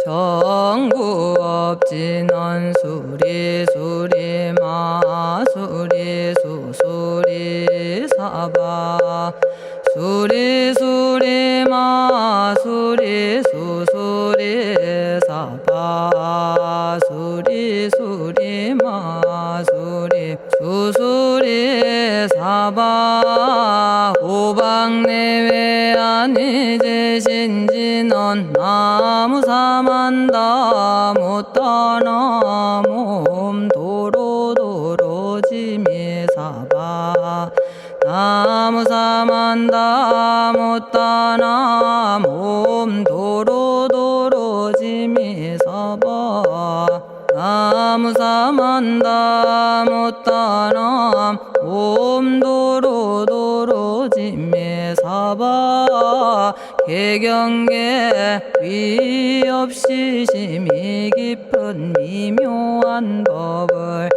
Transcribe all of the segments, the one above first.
정구업진원 수리수리 마수리 수수리 사바 수리수리 마수리 수수리 사바 수리수리 마수리 수수리 사바 오방내외 안이제신진원 나무사만다 못다나 몸도로도로지미사바 나무사만다 못다나 몸도로도로지미사바 나무사만다 못다나 몸도로도로지미사바 개경계 위없이 심히 깊은 미묘한 법을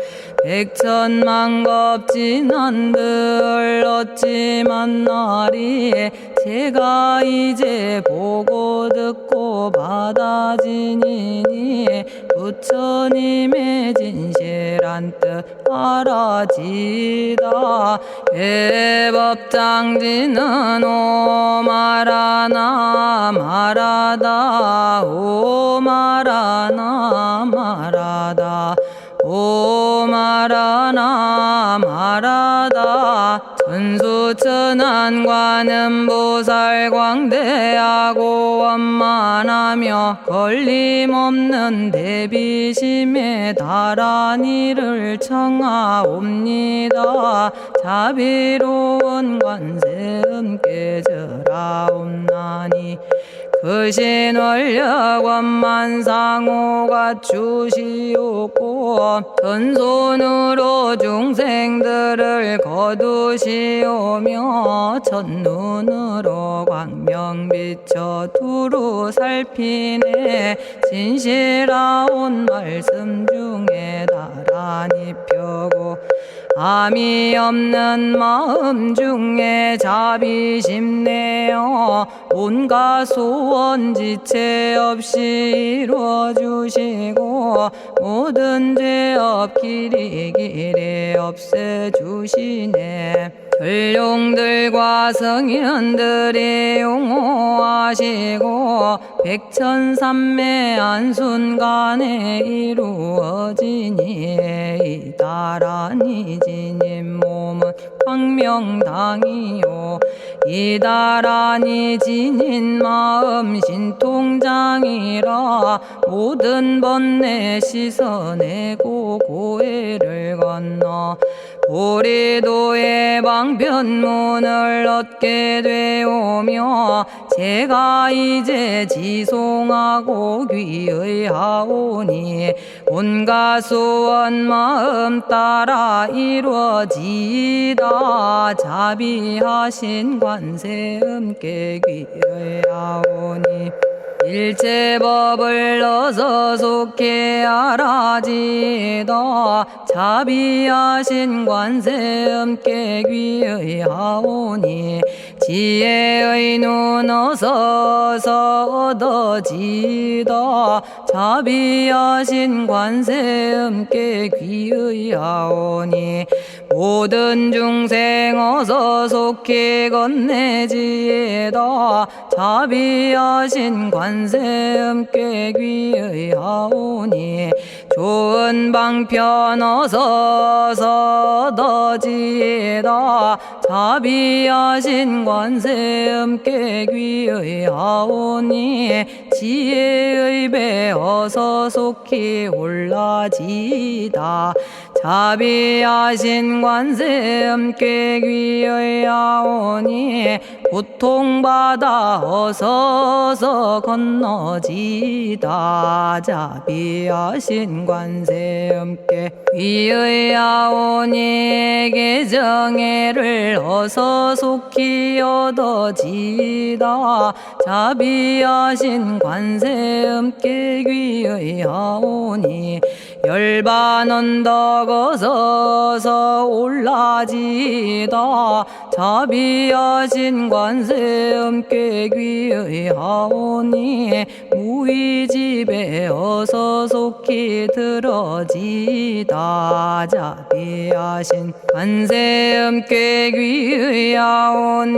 백천만겁진한들 어찌 만나리 제가 이제 보고 듣고 받아지니니 부처님의 진실한 뜻 알아지다 대법장지는 오마라나 마라다 오마라나 마라다 오마라나 마라다 천수천안관음보살 광대하고 원만하며 걸림없는 대비심에 달한 이를 청하옵니다. 자비로운 관세음께 절하옵나니 그신원력 원만상호가 주시옵고 전손으로 중생들을 거두시오며 첫눈으로 광명 비춰 두루 살피네 진실하온 말씀 중에 나란히 펴고 암이 없는 마음 중에 자비심 내어 온갖 소원 지체 없이 이루어주시고 모든 죄업 길이 없애주시네. 전룡들과 성현들이 용호하시고 백천삼매 한순간에 이루어지니 이다라니 지님 몸은 광명당이요 이다라니 지닌 마음 신통장이라 모든 번뇌 씻어내고 고해를 건너 보리도의 방편문을 얻게 되오며 제가 이제 지송하고 귀의하오니 온갖 소원 마음 따라 이루어지다 자비하신 관세음께 귀의하오니 일체법을 어서 속히 알아지다 자비하신 관세음께 귀의하오니 지혜의 눈 어서 얻어지다 자비하신 관세음께 귀의하오니 모든 중생 어서 속히 건네지다 자비하신 관세음께 귀의하오니 좋은 방편 어서 얻어지다 자비하신 관세음께 귀의하오니 지혜의 배 어서 속히 올라지다 자비하신 관세음께 귀의하오니 고통받아 어서 건너지다 자비하신 관세음께 귀의하오니 개정애를 어서 속히 얻어지다 자비하신 관세음께 귀의하오니 열반 언덕 어서 올라지다 자비하신 관세음께 귀의하오니 무의집에 어서 속히 들어지다. 자비하신 관세음께 귀의하오니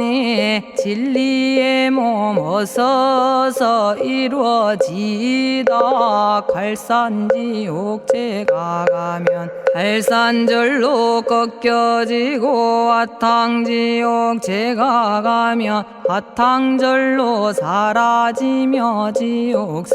진리의 몸 어서서 이루어지다. 갈산지옥제가 가면 갈산절로 꺾여지고 화탕지옥 제가 가면 화탕절로 사라지며 지옥세계제가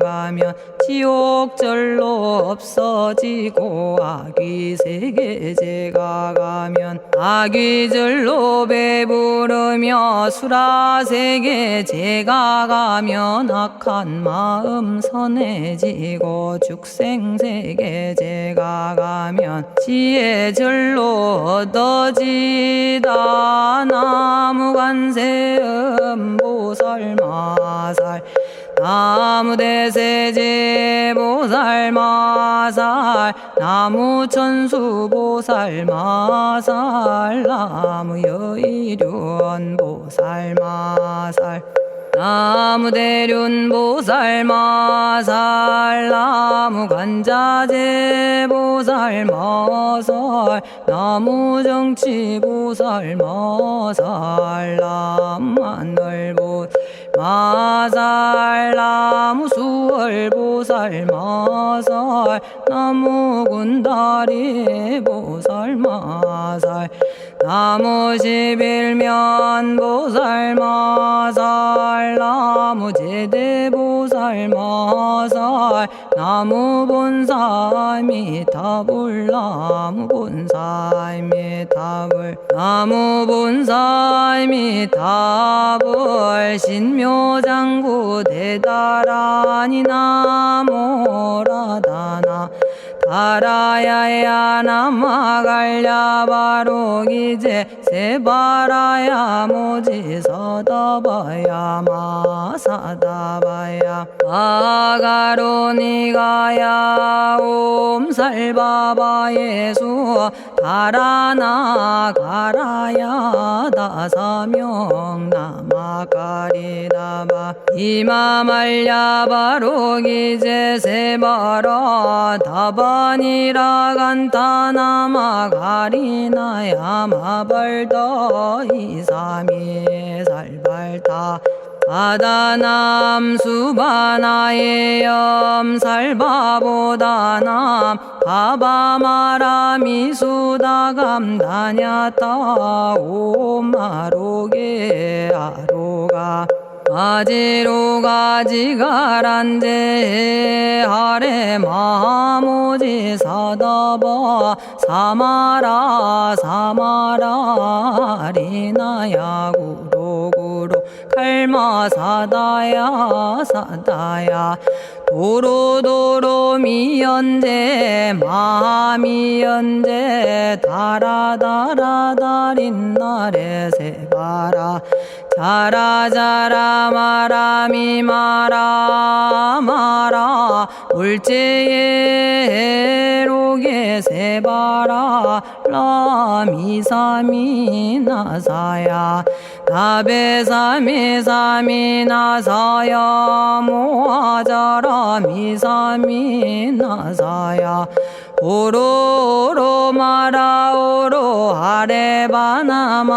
가면 지옥절로 없어지고 아귀세계제가 가면 아귀절로 배부르며 수라세계제가 가면 악한 마음 선해지고 죽생세계제가 가면 지혜절로 얻어지다. 나무관세음 보살마살 나무대세제 보살마살 나무천수 보살마살 나무여의륜 보살마살 나무대륜 보살마살 나무관자재 보살마살 나무정치 보살마살 나무하늘 보살마살 나무수월 보살마살 나무군다리 보살마살 나무십일면 보살마살 나무제대 보살마살 나무본사미타불 나무본사미타불 나무본사미타불 신묘장구 대다라니 나모라다나 다라야야 나마갈야바로기제 세바라야 모지서다바야 마사다바야 마가로니가야 옴살바바예수 다라나 가라야 다사명 나마가리다바 이마말야바로기제 세바라 다바니라 간타나마 가리나야 마발더 이사미 살발타 바다남 수바나의 염살바보다남 바바마라미 수다감다냐타 오마로게 아로가 아지로가 지가란데 하레 마모지 사다바 사마라 사마라 리나야 구로구로 칼마 사다야 사다야 도로도로 미연제 마미연제 다라다라다린나레 세바라 자라자라 마라미 마라 마라 울제에 로게 세바라 라미사미 나사야 나베사미사미 나사야 모아자라 미사미 나사야 오로로 마라오로 아레바나마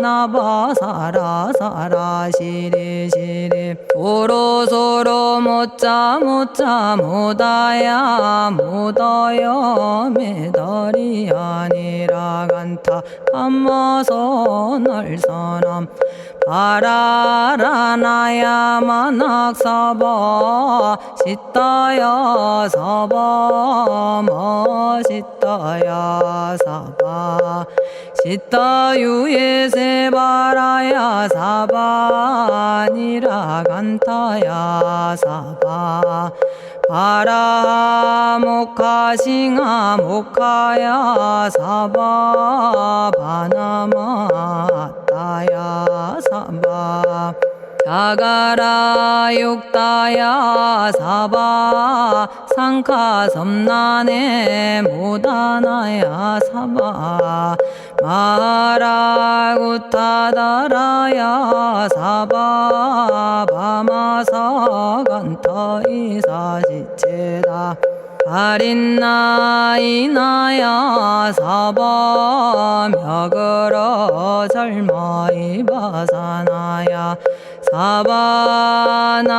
나바사라 사라 시리 시리 오로소로 못자 못자 못다야 못다여 메달이 아니라 간타 감마서 날선함 바라라나야 만학사바 시타야 사바 마시타야 사바 시타유예 세바라야 사바니라 간타야 사바 바라 모카싱아 모카야 사바 바나마 따야 사바 자가라 육다야 사바 상카 섬난에 모다나야 사바 마라구타다라야 사바바마사간타 이사지체다 아린나이나야 사바며그러 절마이바사나야 사바나모라다나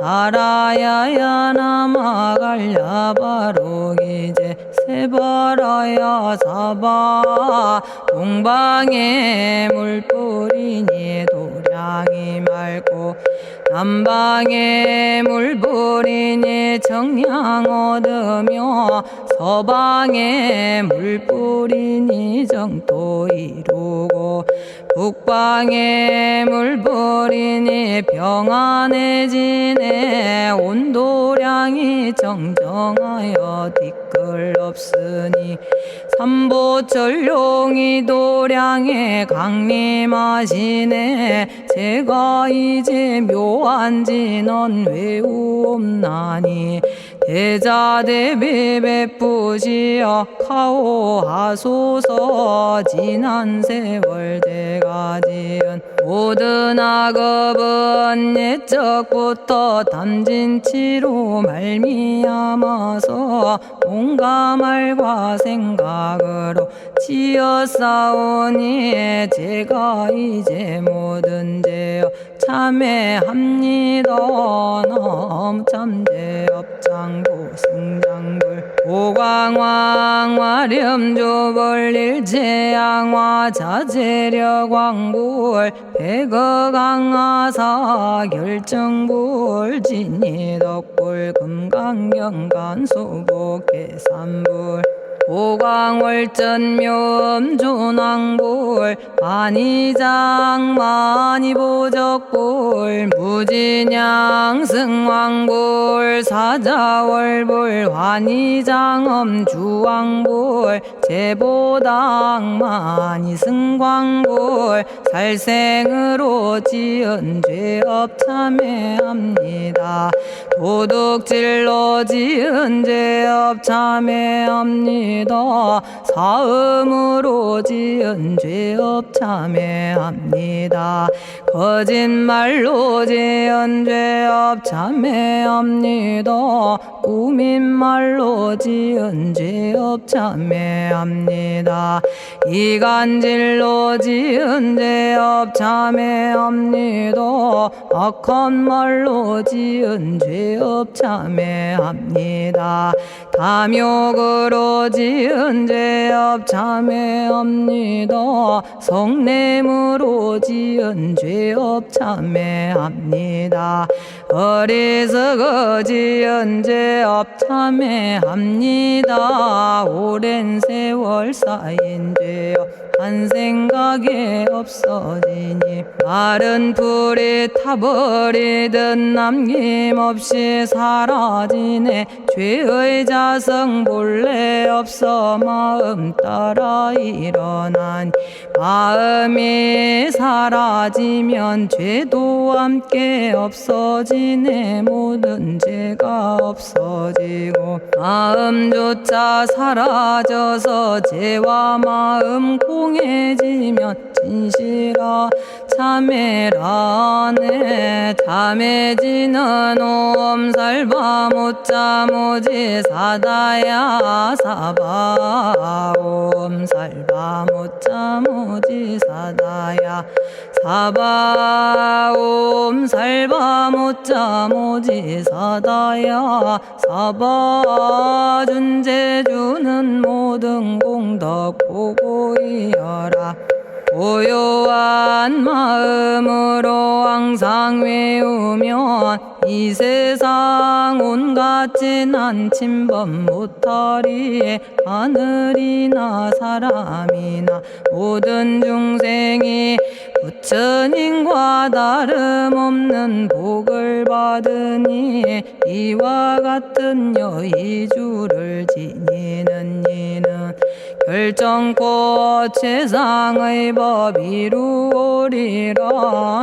다라야야 나마갈야바로기제 세바라야 사바 동방에 물뿌리니 도량이 맑고 남방에 물뿌리니 정량 얻으며 서방에 물뿌리니 정토 이루고 북방에 물뿌리니 평안해지네 온도량이 정정하여 뒤끌 없으니 삼보철룡이 도량에 강림하시네 제가 이제 묘한 진언 외우옵나니 대자대비 베푸시어 카오하소서 지난 세월 제가 지은 모든 악업은 옛적부터 담진치로 말미암아서 온갖 말과 생각으로 지었사오니 제가 이제 모든 죄업 참회합니다. 넘참죄업장고 승장불 오광왕 화렴조벌 일체양화 자재력왕불 백어강하사 결정불 진이덕불 금강경간소복계산불 오광월전묘음존왕불 반의장 만이보적불 무진양승왕불 사자월불 환의장엄주왕불 제보당 만이승광불 살생으로 지은 죄업 참회합니다. 도둑질로 지은 죄업 참회합니다. 사음으로 지은 죄업 참회합니다. 거짓말로 지은 죄업 참회합니다. 꾸민말로 지은 죄업 참회합니다. 이간질로 지은 죄업 참회합니다. 악한 말로 지은 죄업 참회합니다. 탐욕으로 지은 죄업 참회합니다. 성냄으로 지은 죄업 참회합니다. 어리석어 지은 죄업 참회합니다. 오랜 세월 쌓인 죄업 한 생각에 없어지니 마른 풀이 타버리듯 남김없이 사라지네. 죄의 자성 본래 없어 마음 따라 일어나니 마음이 사라지면 죄도 함께 없어지네. 모든 죄가 없어지고 마음조차 사라져서 죄와 마음 공해지면 진실아 참회라네. 참해지는 옴살바 못자 모지 사다야 사바 옴살바 못자 모지 사다야 사바 옴살바 못자 모지 사다야 사바 준재주는 모든 공덕 보고 이어라. 고요한 마음으로 항상 외우면 이 세상 온갖 진한 침범 못하리. 하늘이나 사람이나 모든 중생이 부처님과 다름없는 복을 받으니 이와 같은 여의주를 지니는 이는 결정코 최상의 법 이루오리라.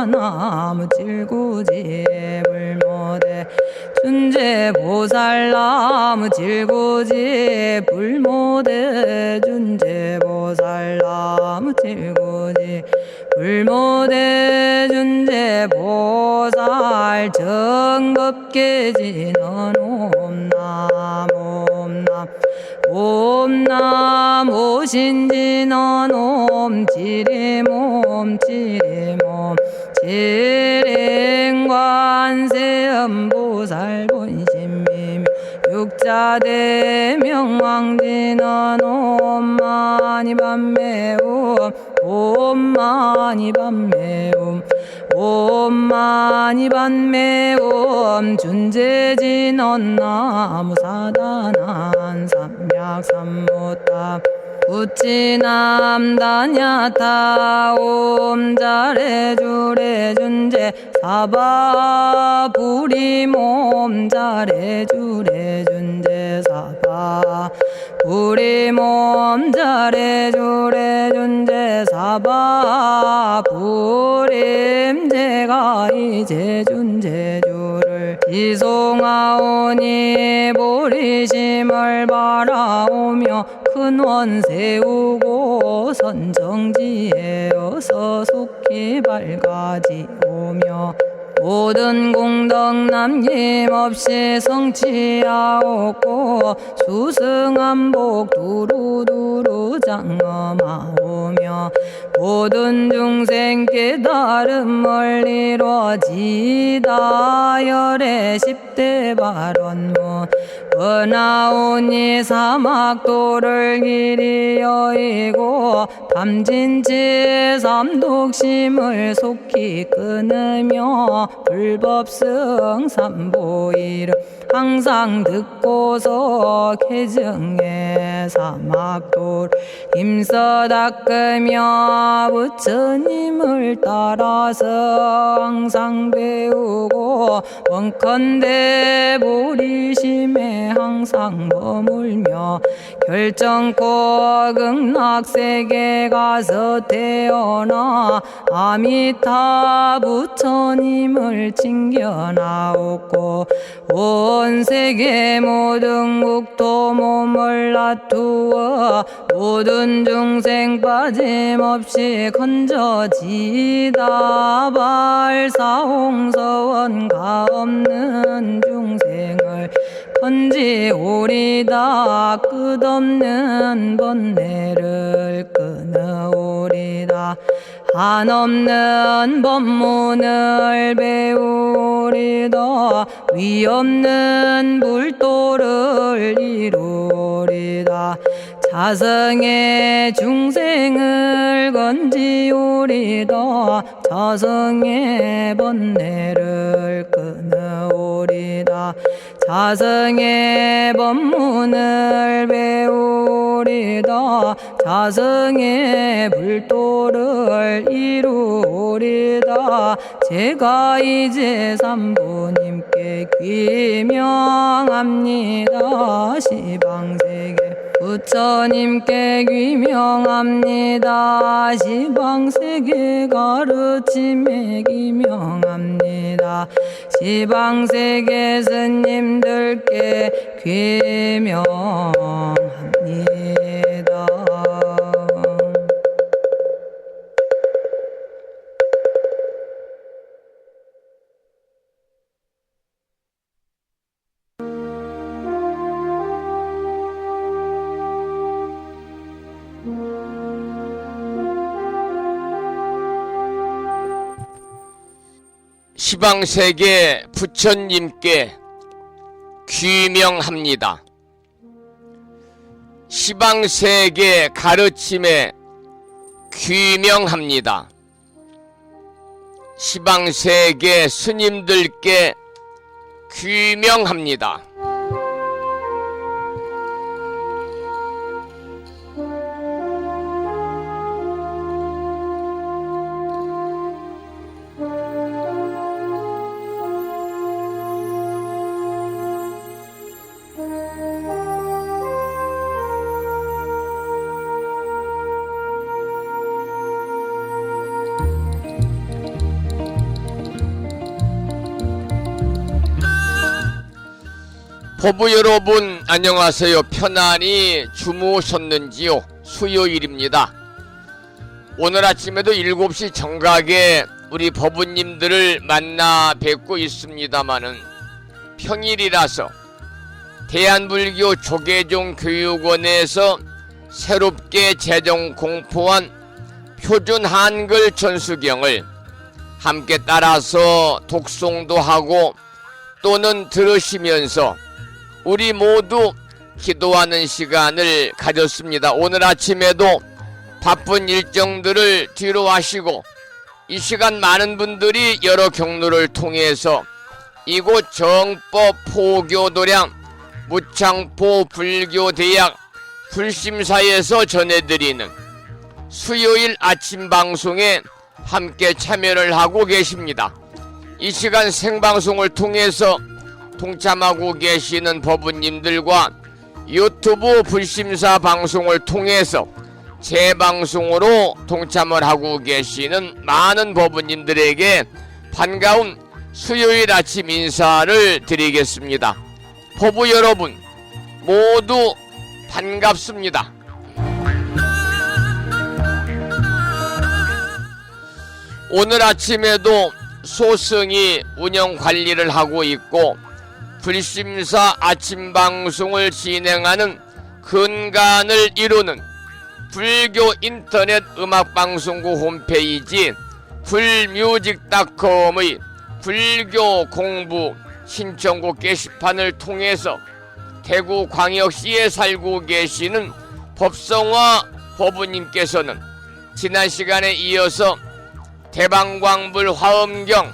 나무질구지불모대 준제보살나무 질구지 불모대 준제보살나무 질구지 불모대 준제보살 정법계지는 옴남 옴남 옴남 오신지는 옴 지리몸 지리몸 지랭관세음보살 본심미묘 육자대명왕지는 옴마니밤매옴 옴마니밤매옴 옴마니밤매옴 준제진언 나무사단한 삼약삼무탑 우치남다냐타 옴자레주레 준제 사바 부리몸 자레주레 준제 사바 부리몸 자레주레 준제 사바 부림 제가 이제 준제주를 지송하오니 보리심을 바라오며 큰원 세우고 선정지에 어서 속히 밝아지오며 모든 공덕 남김없이 성취하옵고 수승한복 두루두루 장엄하오며 모든 중생 깨달음을 이루어지다 열의 10대 발언문 은하오니 사막도를 길이 여의고 탐진치 삼독심을 속히 끊으며 불법승 삼보이를 항상 듣고서 개정의 사막도를 힘써 닦으며 부처님을 따라서 항상 배우고 원컨대 보리심에 항상 머물며 결정코 극락세계 가서 태어나 아미타 부처님을 챙겨나오고 온 세계 모든 국토 몸을 놔두어 모든 중생 빠짐없이 건져지다 발사홍서원가 없는 중생을 건지오리다 끝없는 번뇌를 끊어오리다 한없는 법문을 배우리다 위없는 불도를 이루리다 자성의 중생을 건지오리다 자성의 번뇌를 끊어오리다 자성의 법문을 배우리다 자성의 불도를 이루리다 제가 이제 삼부님께 귀명합니다 시방세계 부처님께 귀명합니다 시방세계 가르침에 귀명합니다 시방세계 스님들께 귀명합니다. 시방세계 부처님께 귀명합니다. 시방세계 가르침에 귀명합니다. 시방세계 스님들께 귀명합니다. 법부 여러분 안녕하세요. 편안히 주무셨는지요? 수요일입니다. 오늘 아침에도 7시 정각에 우리 법부님들을 만나 뵙고 있습니다마는 평일이라서 대한불교 조계종 교육원에서 새롭게 제정 공포한 표준 한글 전수경을 함께 따라서 독송도 하고 또는 들으시면서 우리 모두 기도하는 시간을 가졌습니다. 오늘 아침에도 바쁜 일정들을 뒤로 하시고 이 시간 많은 분들이 여러 경로를 통해서 이곳 정법 포교도량 무창포 불교대학 불심사에서 전해드리는 수요일 아침 방송에 함께 참여를 하고 계십니다. 이 시간 생방송을 통해서 동참하고 계시는 법부님들과 유튜브 불심사 방송을 통해서 재방송으로 동참을 하고 계시는 많은 법부님들에게 반가운 수요일 아침 인사를 드리겠습니다. 법부 여러분 모두 반갑습니다. 오늘 아침에도 소승이 운영 관리를 하고 있고 불심사 아침 방송을 진행하는 근간을 이루는 불교 인터넷 음악방송국 홈페이지 불뮤직닷컴의 불교 공부 신청곡 게시판을 통해서 대구광역시에 살고 계시는 법성화 법부님께서는 지난 시간에 이어서 대방광불 화엄경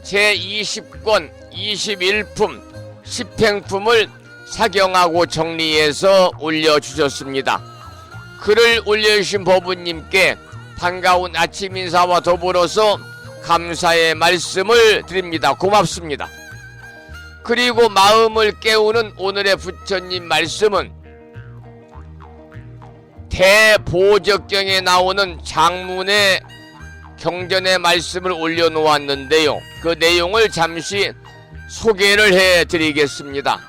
제20권 21품 10행품을 사경하고 정리해서 올려주셨습니다. 글을 올려주신 법부님께 반가운 아침 인사와 더불어서 감사의 말씀을 드립니다. 고맙습니다. 그리고 마음을 깨우는 오늘의 부처님 말씀은 대보적경에 나오는 장문의 경전의 말씀을 올려놓았는데요. 그 내용을 잠시 소개를 해드리겠습니다.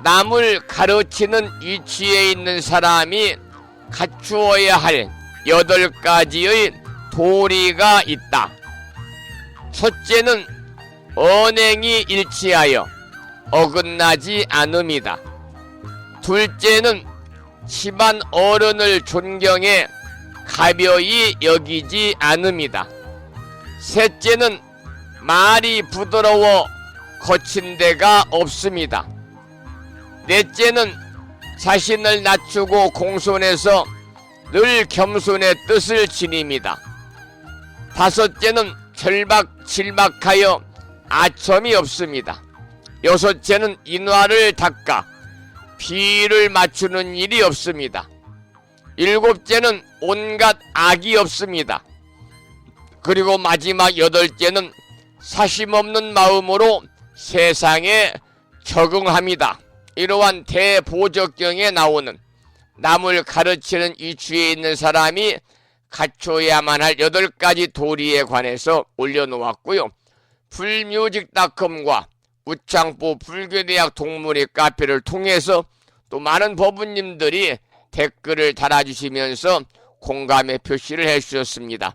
남을 가르치는 위치에 있는 사람이 갖추어야 할 8가지의 도리가 있다. 첫째는 언행이 일치하여 어긋나지 않음이다. 둘째는 집안 어른을 존경해 가벼이 여기지 않음이다. 셋째는 말이 부드러워 거친 데가 없습니다. 넷째는 자신을 낮추고 공손해서 늘 겸손의 뜻을 지닙니다. 다섯째는 절박질박하여 아첨이 없습니다. 여섯째는 인화를 닦아 비를 맞추는 일이 없습니다. 일곱째는 온갖 악이 없습니다. 그리고 마지막 8째는 사심없는 마음으로 세상에 적응합니다. 이러한 대보적경에 나오는 남을 가르치는 위치에 있는 사람이 갖춰야만 할 8가지 도리에 관해서 올려놓았고요. 불뮤직닷컴과 우창포 불교대학 동문회 카페를 통해서 또 많은 법부님들이 댓글을 달아주시면서 공감의 표시를 해주셨습니다.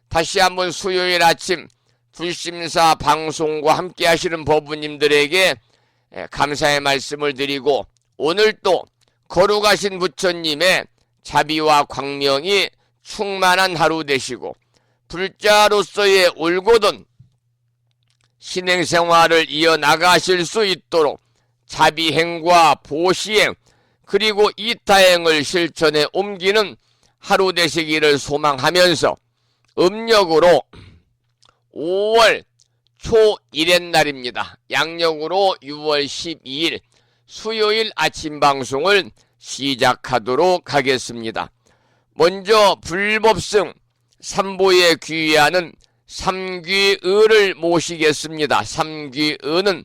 다시 한번 수요일 아침 불심사 방송과 함께 하시는 법부님들에게 감사의 말씀을 드리고 오늘 또 거룩하신 부처님의 자비와 광명이 충만한 하루 되시고 불자로서의 올곧은 신행생활을 이어나가실 수 있도록 자비행과 보시행 그리고 이타행을 실천에 옮기는 하루 되시기를 소망하면서 음력으로 5월 초 1의 날입니다. 양력으로 6월 12일 수요일 아침 방송을 시작하도록 하겠습니다. 먼저 불법승 삼보에 귀의하는 삼귀의를 모시겠습니다. 삼귀의는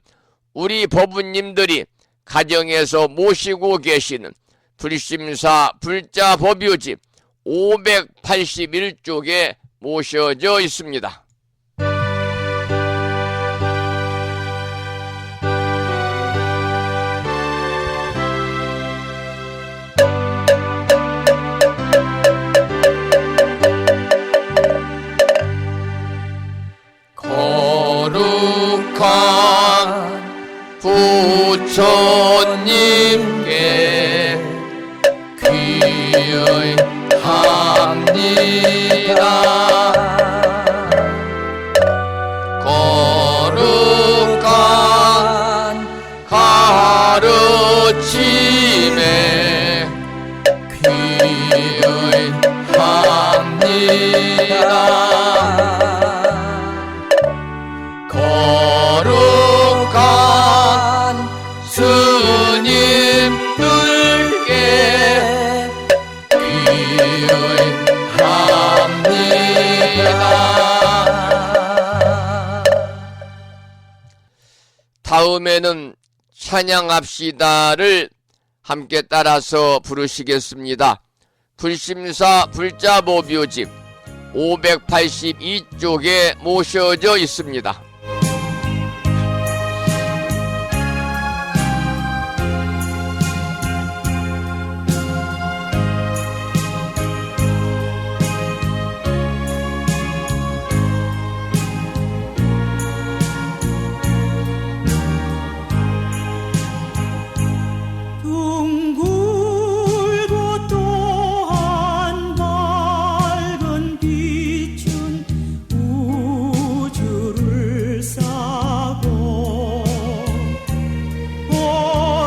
우리 법부님들이 가정에서 모시고 계시는 불심사 불자법유집 581쪽에 모셔져 있습니다. 부처님께 귀의합니다. 거룩한 가르침에 귀의합니다. 거룩한 스님들께 귀의합니다. 다음에는 찬양합시다를 함께 따라서 부르시겠습니다. 불심사 불자보묘집 582쪽에 모셔져 있습니다. 둥글고 또한 밝은 빛은 우주를 싸고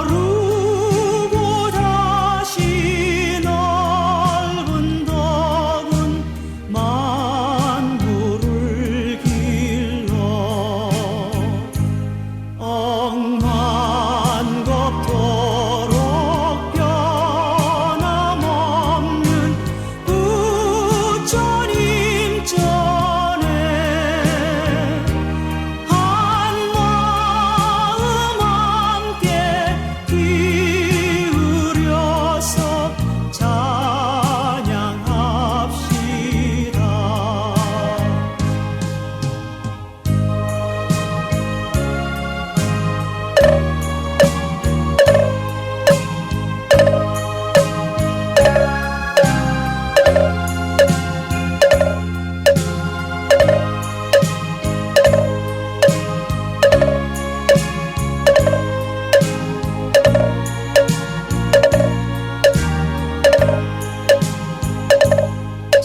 오르고 다시 넓은 덕은 만물을 길러 억만겁도록 변함없는 부처님 전에 한마음 함께 기울여서 찬양합시다.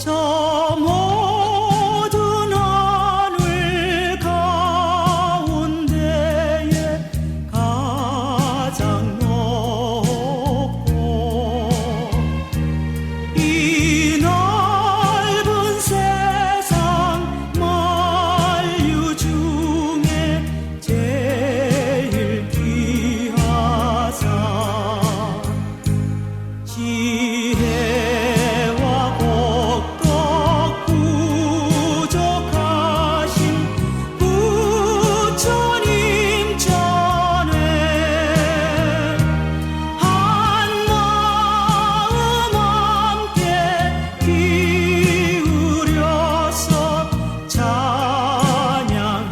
저 모든 하늘 가운데에 가장 높고 이 넓은 세상 만유 중에 제일 귀하사 지혜와 복덕 부족하신 부처님 전에 한마음 함께 기울여서 찬양합시다.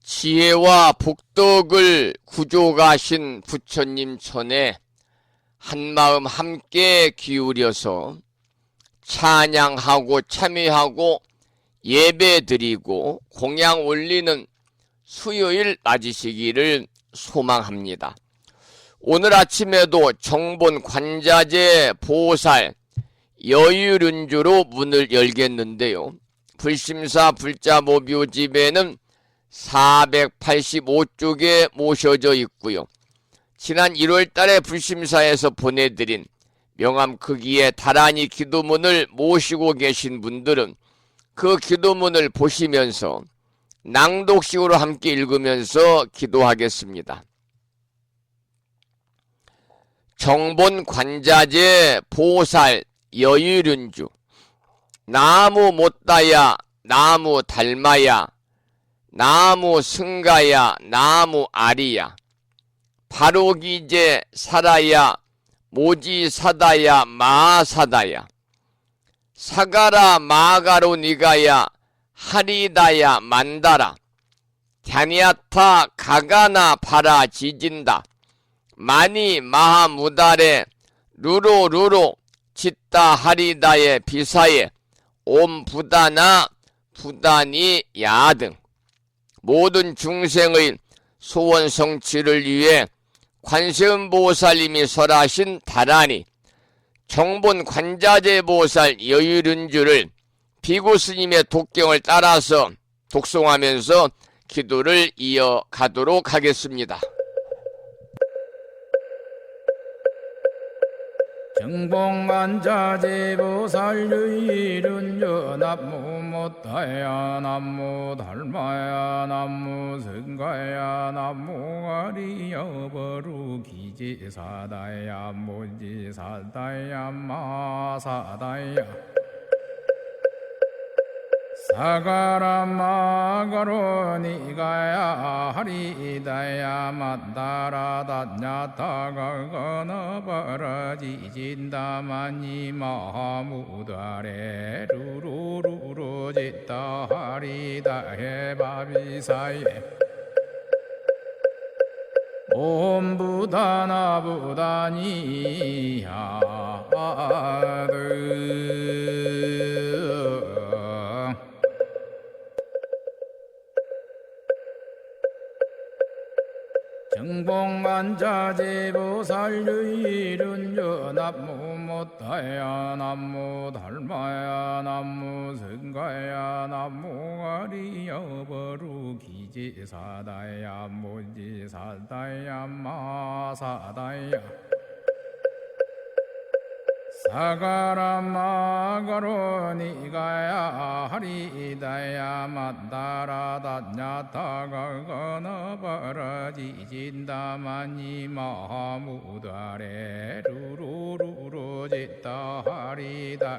지혜와 복덕을 구족하신 부처님 전에 한마음 함께 기울여서 찬양하고 참여하고 예배드리고 공양 올리는 수요일 맞으시기를 소망합니다. 오늘 아침에도 정본 관자재 보살 여유륜주로 문을 열겠는데요. 불심사 불자보묘집에는 485쪽에 모셔져 있고요. 지난 1월달에 불심사에서 보내드린 명암 크기의 다란이 기도문을 모시고 계신 분들은 그 기도문을 보시면서 낭독식으로 함께 읽으면서 기도하겠습니다. 정본 관자재 보살 여유륜주 나무 못다야 나무 달마야 나무 승가야 나무 아리야 바로기제 사라야 모지사다야 마사다야 사가라 마가로 니가야 하리다야 만다라 갸니아타 가가나 바라 지진다 마니 마하무다레 루로루로 짓다 하리다의 비사에 옴 부다나 부다니 야 등 모든 중생의 소원 성취를 위해 관세음보살님이 설하신 다라니 정본 관자재 보살 여유륜주를 비구 스님의 독경을 따라서 독송하면서 기도를 이어가도록 하겠습니다. 정봉만자제보살 유일은여 남무 못다야 남무 달마야 남무 성가야 남무 아리여 버루 기지사다야 모지사다야 마사다야 사가라마가로니가야 하리다야 만다라다냐타가가나바라지진다마니 마하무다레 루루루루짓다 하리다해바비사예 옴부다나부다니야드 정봉만자제보살 유일은여 남무 못다야 남무 달마야 남무 성가야 남무 아리여 버루 기지사다야 모지사다야 마사다야 사가라마가로니가야 하리다야 만다라다냐타가가나바라지진다마니 마하무다레 루루루루짓다 하리다해바비사예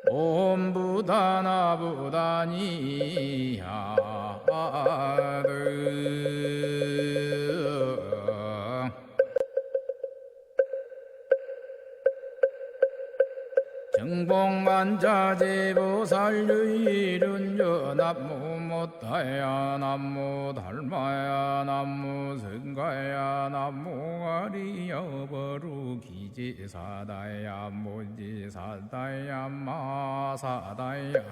옴부다나부다니야드 정봉만자제보살 유일은여 남무 못다야 남무 달마야 남무 성가야 남무 아리여 버루 기지사다야 모지사다야 마사다야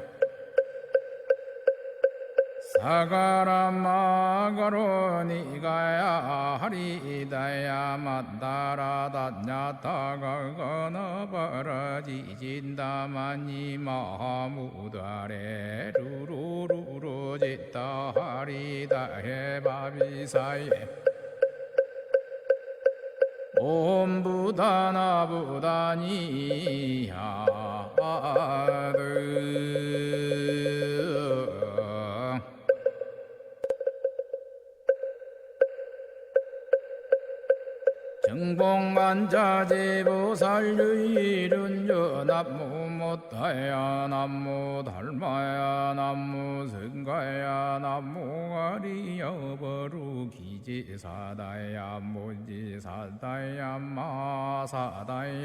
사가라마가로니가야 하리다야 만다라다냐타가가나바라지진다마니 마하무다레 루루루루짓다 하리다해바비사예 옴부다나부다니야드 정봉만자제보살 유일은여 남무 못다야 남무 달마야 남무 성가야 남무 아리여 버루 기지사다야 모지사다야 마사다야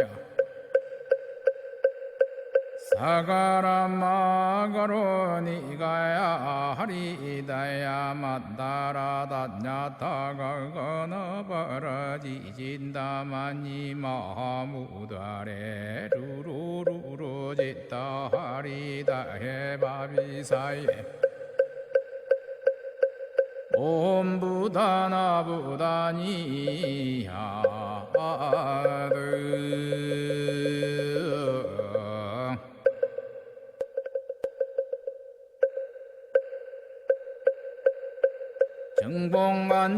사가라마가로니가야 하리다야 만다라다냐타가가나바라지진다마니 마하무다레 루루루루짓다 하리다해바비사예 옴부다나부다니야드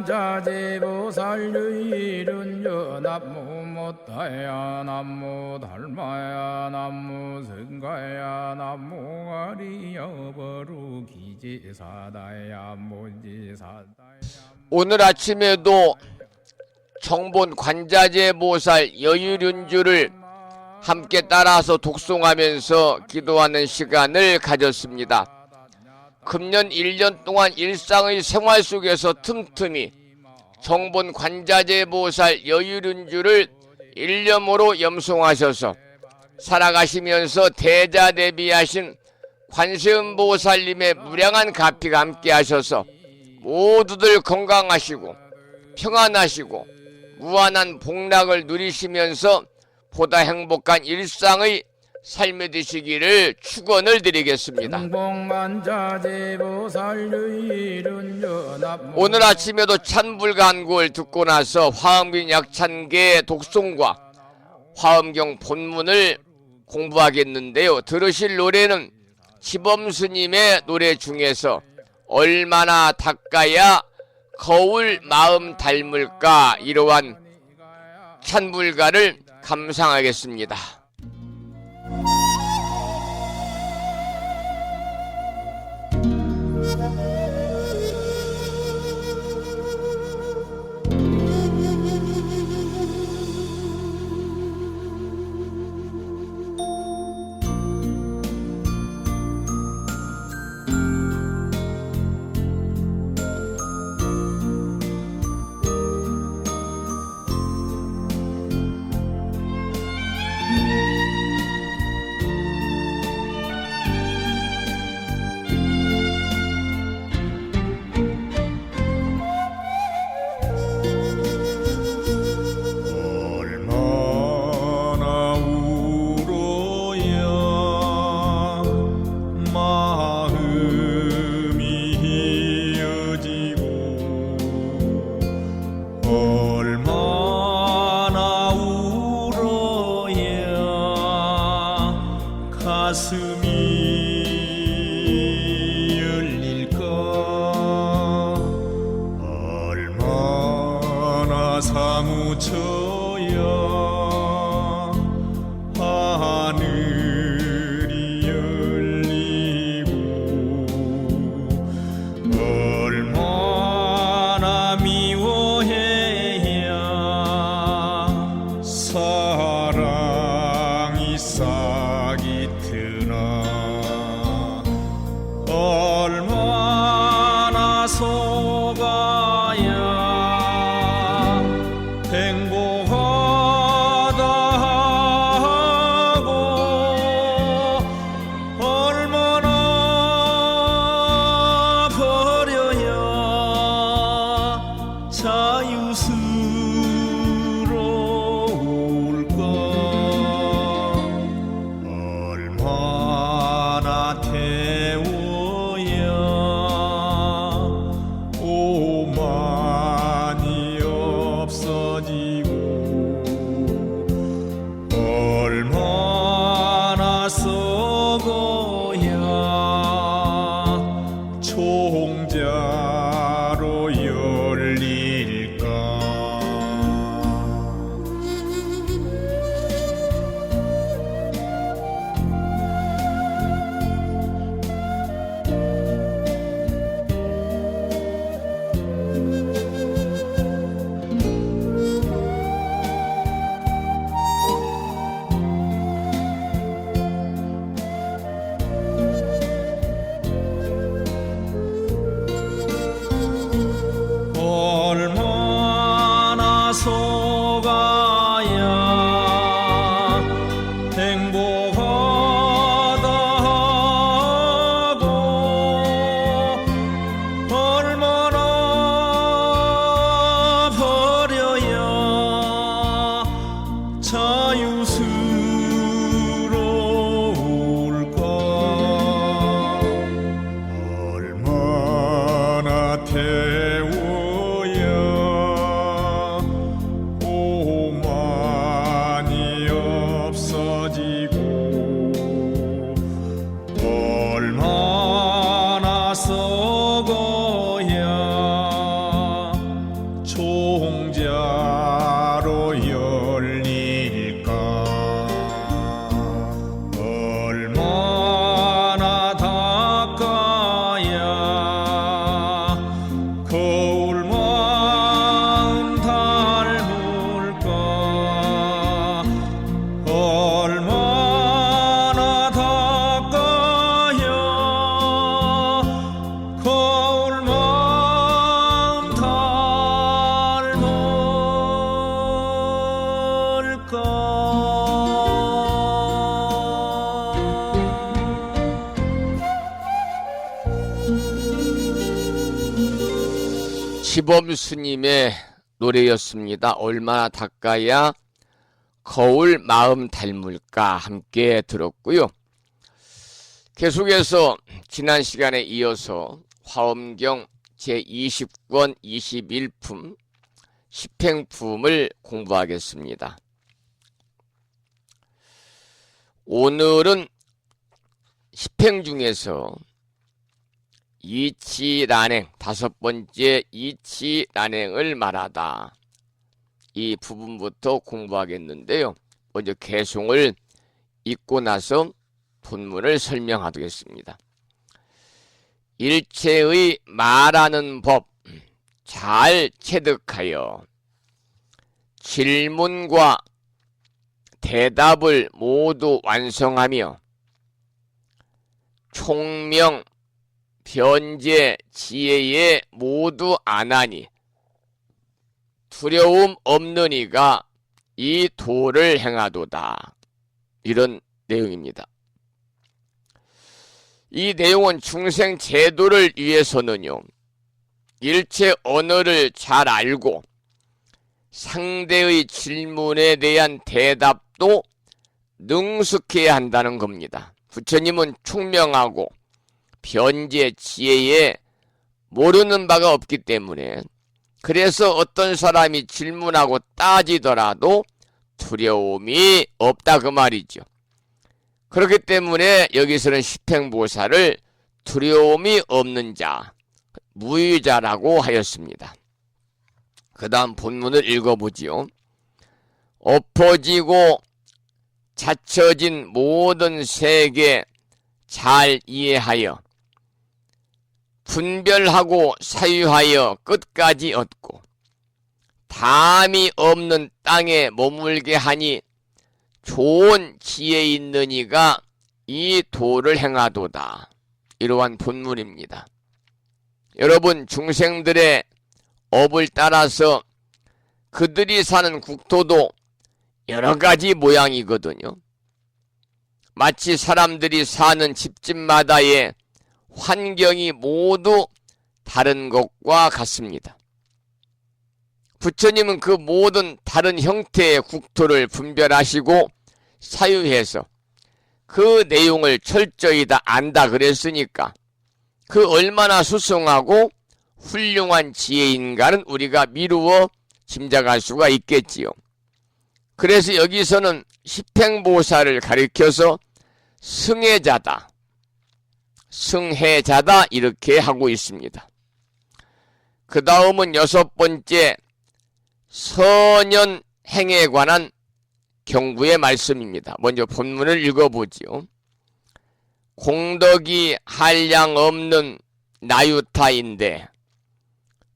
정봉만자제보살 유일은여 남무 못다야 남무 달마야 남무 성가야 남무 아리여 버루 기지사다야 모지사다야 오늘 아침에도 정본 관자재 보살 여유륜주를 함께 따라서 독송하면서 기도하는 시간을 가졌습니다. 금년 1년 동안 일상의 생활 속에서 틈틈이 정본 관자재 보살 여유륜주를 일념으로 염송하셔서 살아가시면서 대자대비하신 관세음보살님의 무량한 가피가 함께하셔서 모두들 건강하시고 평안하시고 무한한 복락을 누리시면서 보다 행복한 일상의 삶이 되시기를 축원을 드리겠습니다. 오늘 아침에도 찬불간구를 듣고 나서 화엄경 약찬계 독송과 화엄경 본문을 공부하겠는데요. 들으실 노래는 지범스님의 노래 중에서 얼마나 닦아야 거울 마음 닮을까, 이러한 찬불가를 감상하겠습니다. 얼마나 울어야 마음이 이어지고 얼마나 울어야 가슴이 열릴까 얼마나 사무쳐야 하늘이 열리고 얼마나 미워해야 사랑이 싹이 트나 얼마나 속아야 행복 시범 스님의 노래였습니다. 얼마나 닦아야 거울 마음 닮을까 함께 들었고요. 계속해서 지난 시간에 이어서 화엄경 제20권 21품 십행품을 공부하겠습니다. 오늘은 십행 중에서 이치란행, 다섯 번째 이치란행을 말하다. 이 부분부터 공부하겠는데요. 먼저 개송을 읽고 나서 본문을 설명하겠습니다. 일체의 말하는 법 잘 체득하여 질문과 대답을 모두 완성하며 총명, 변제, 지혜에 모두 안하니 두려움 없는 이가 이 도를 행하도다. 이런 내용입니다. 이 내용은 중생 제도를 위해서는요, 일체 언어를 잘 알고 상대의 질문에 대한 대답도 능숙해야 한다는 겁니다. 부처님은 총명하고 변제, 지혜에 모르는 바가 없기 때문에, 그래서 어떤 사람이 질문하고 따지더라도 두려움이 없다 그 말이죠. 그렇기 때문에 여기서는 십행보살을 두려움이 없는 자, 무의자라고 하였습니다. 그 다음 본문을 읽어보지요. 엎어지고 닫혀진 모든 세계 잘 이해하여 분별하고 사유하여 끝까지 얻고 담이 없는 땅에 머물게 하니 좋은 지혜 있는 이가 이 도를 행하도다. 이러한 본문입니다. 여러분, 중생들의 업을 따라서 그들이 사는 국토도 여러 가지 모양이거든요. 마치 사람들이 사는 집집마다의 환경이 모두 다른 것과 같습니다. 부처님은 그 모든 다른 형태의 국토를 분별하시고 사유해서 그 내용을 철저히 다 안다 그랬으니까 그 얼마나 수성하고 훌륭한 지혜인가는 우리가 미루어 짐작할 수가 있겠지요. 그래서 여기서는 십행보살을 가리켜서 승해자다, 승해자다 이렇게 하고 있습니다. 그 다음은 여섯 번째 선연행에 관한 경구의 말씀입니다. 먼저 본문을 읽어보지요. 공덕이 한량 없는 나유타인데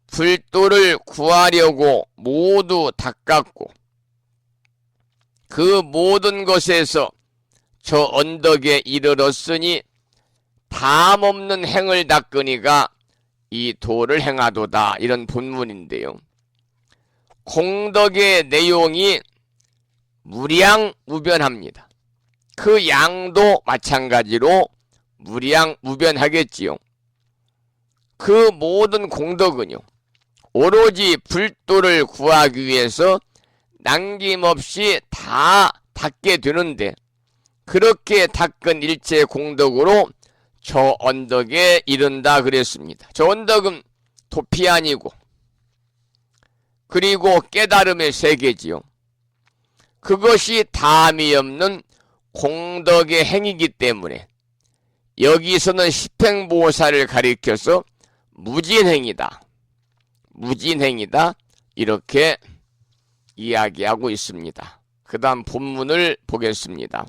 불도를 구하려고 모두 닦았고 그 모든 것에서 저 언덕에 이르렀으니 담 없는 행을 닦으니가 이 도를 행하도다. 이런 본문인데요. 공덕의 내용이 무량무변합니다. 그 양도 마찬가지로 무량무변하겠지요. 그 모든 공덕은요, 오로지 불도를 구하기 위해서 남김없이 다 닦게 되는데, 그렇게 닦은 일체 공덕으로 저 언덕에 이른다 그랬습니다. 저 언덕은 도피 아니고 그리고 깨달음의 세계지요. 그것이 담이 없는 공덕의 행이기 때문에 여기서는 십행보살을 가리켜서 무진행이다, 무진행이다 이렇게 이야기하고 있습니다. 그 다음 본문을 보겠습니다.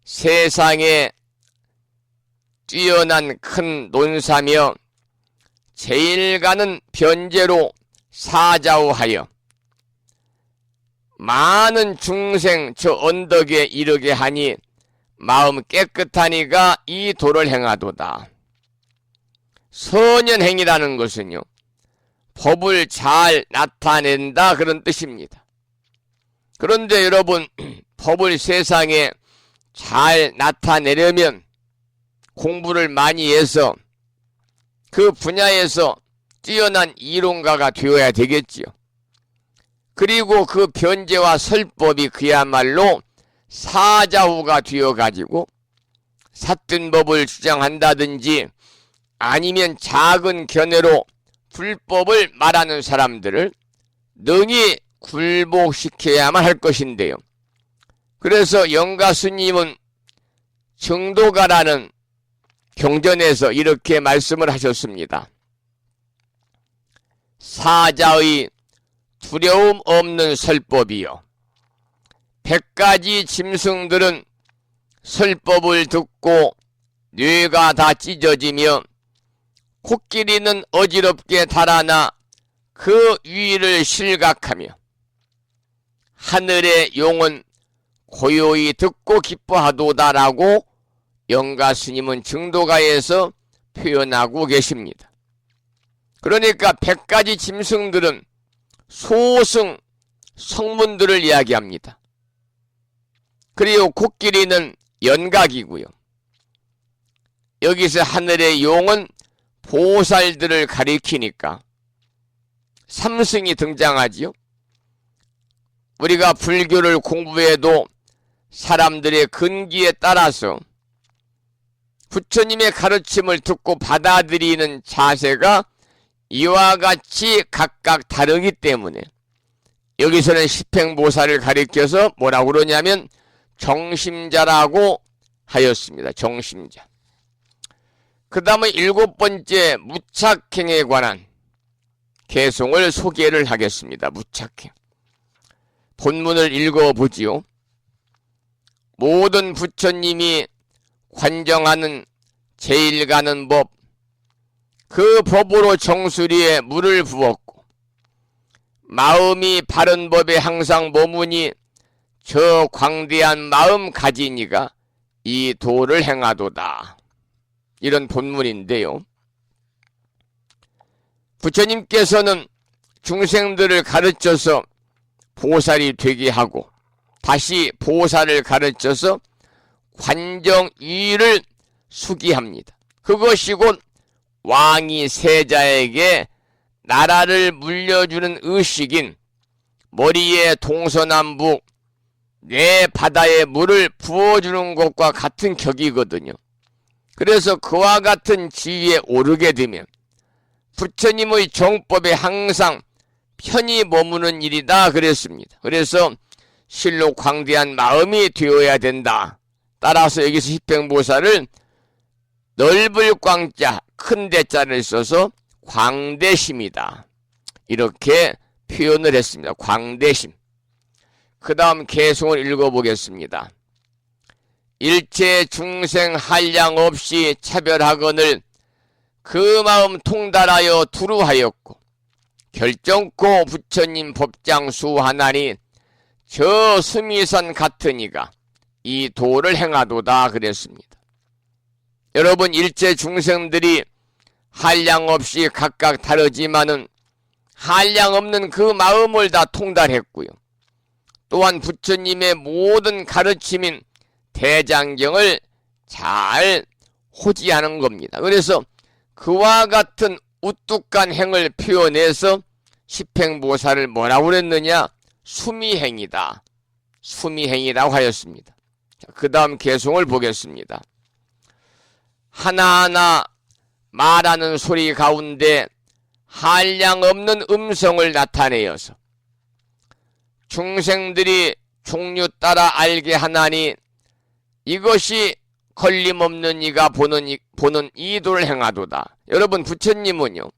세상에 뛰어난 큰 논사며 제일 가는 변제로 사자우하여 많은 중생 저 언덕에 이르게 하니 마음 깨끗하니가 이 도를 행하도다. 선연행이라는 것은요, 법을 잘 나타낸다 그런 뜻입니다. 그런데 여러분, 법을 세상에 잘 나타내려면 공부를 많이 해서 그 분야에서 뛰어난 이론가가 되어야 되겠지요. 그리고 그 변제와 설법이 그야말로 사자후가 되어가지고 삿된 법을 주장한다든지 아니면 작은 견해로 불법을 말하는 사람들을 능히 굴복시켜야만 할 것인데요. 그래서 영가스님은 정도가라는 경전에서 이렇게 말씀을 하셨습니다. 사자의 두려움 없는 설법이요. 100가지 짐승들은 설법을 듣고 뇌가 다 찢어지며 코끼리는 어지럽게 달아나 그 위를 실각하며 하늘의 용은 고요히 듣고 기뻐하도다라고 영가스님은 증도가에서 표현하고 계십니다. 그러니까 100가지 짐승들은 소승, 성문들을 이야기합니다. 그리고 코끼리는 연각이고요. 여기서 하늘의 용은 보살들을 가리키니까 삼승이 등장하지요. 우리가 불교를 공부해도 사람들의 근기에 따라서 부처님의 가르침을 듣고 받아들이는 자세가 이와 같이 각각 다르기 때문에 여기서는 십행보살을 가리켜서 뭐라고 그러냐면 정심자라고 하였습니다. 정심자. 그 다음에 7번째 무착행에 관한 개송을 소개를 하겠습니다. 무착행. 본문을 읽어보지요. 모든 부처님이 관정하는 제일 가는 법, 그 법으로 정수리에 물을 부었고 마음이 바른 법에 항상 머무니 저 광대한 마음 가지니가 이 도를 행하도다. 이런 본문인데요. 부처님께서는 중생들을 가르쳐서 보살이 되게 하고 다시 보살을 가르쳐서 관정위를 수기합니다. 그것이 곧 왕이 세자에게 나라를 물려주는 의식인 머리에 동서남북 내 바다에 물을 부어주는 것과 같은 격이거든요. 그래서 그와 같은 지위에 오르게 되면 부처님의 정법에 항상 편히 머무는 일이다 그랬습니다. 그래서 실로 광대한 마음이 되어야 된다. 따라서 여기서 십행보살을 넓을 광자 큰 대자를 써서 광대심이다. 이렇게 표현을 했습니다. 광대심. 그 다음 개송을 읽어보겠습니다. 일체 중생 한량 없이 차별하거늘 그 마음 통달하여 두루하였고 결정코 부처님 법장 수하나니 저 수미선 같으니가 이 도를 행하도다 그랬습니다. 여러분 일체 중생들이 한량 없이 각각 다르지만은 한량 없는 그 마음을 다 통달했고요. 또한 부처님의 모든 가르침인 대장경을 잘 호지하는 겁니다. 그래서 그와 같은 우뚝한 행을 표현해서 십행보살을 뭐라고 그랬느냐? 수미행이다. 수미행이라고 하였습니다. 그 다음 개송을 보겠습니다. 하나하나 말하는 소리 가운데 한량 없는 음성을 나타내어서 중생들이 종류 따라 알게 하나니 이것이 걸림없는 이가 보는 이도를 행하도다. 여러분 부처님은요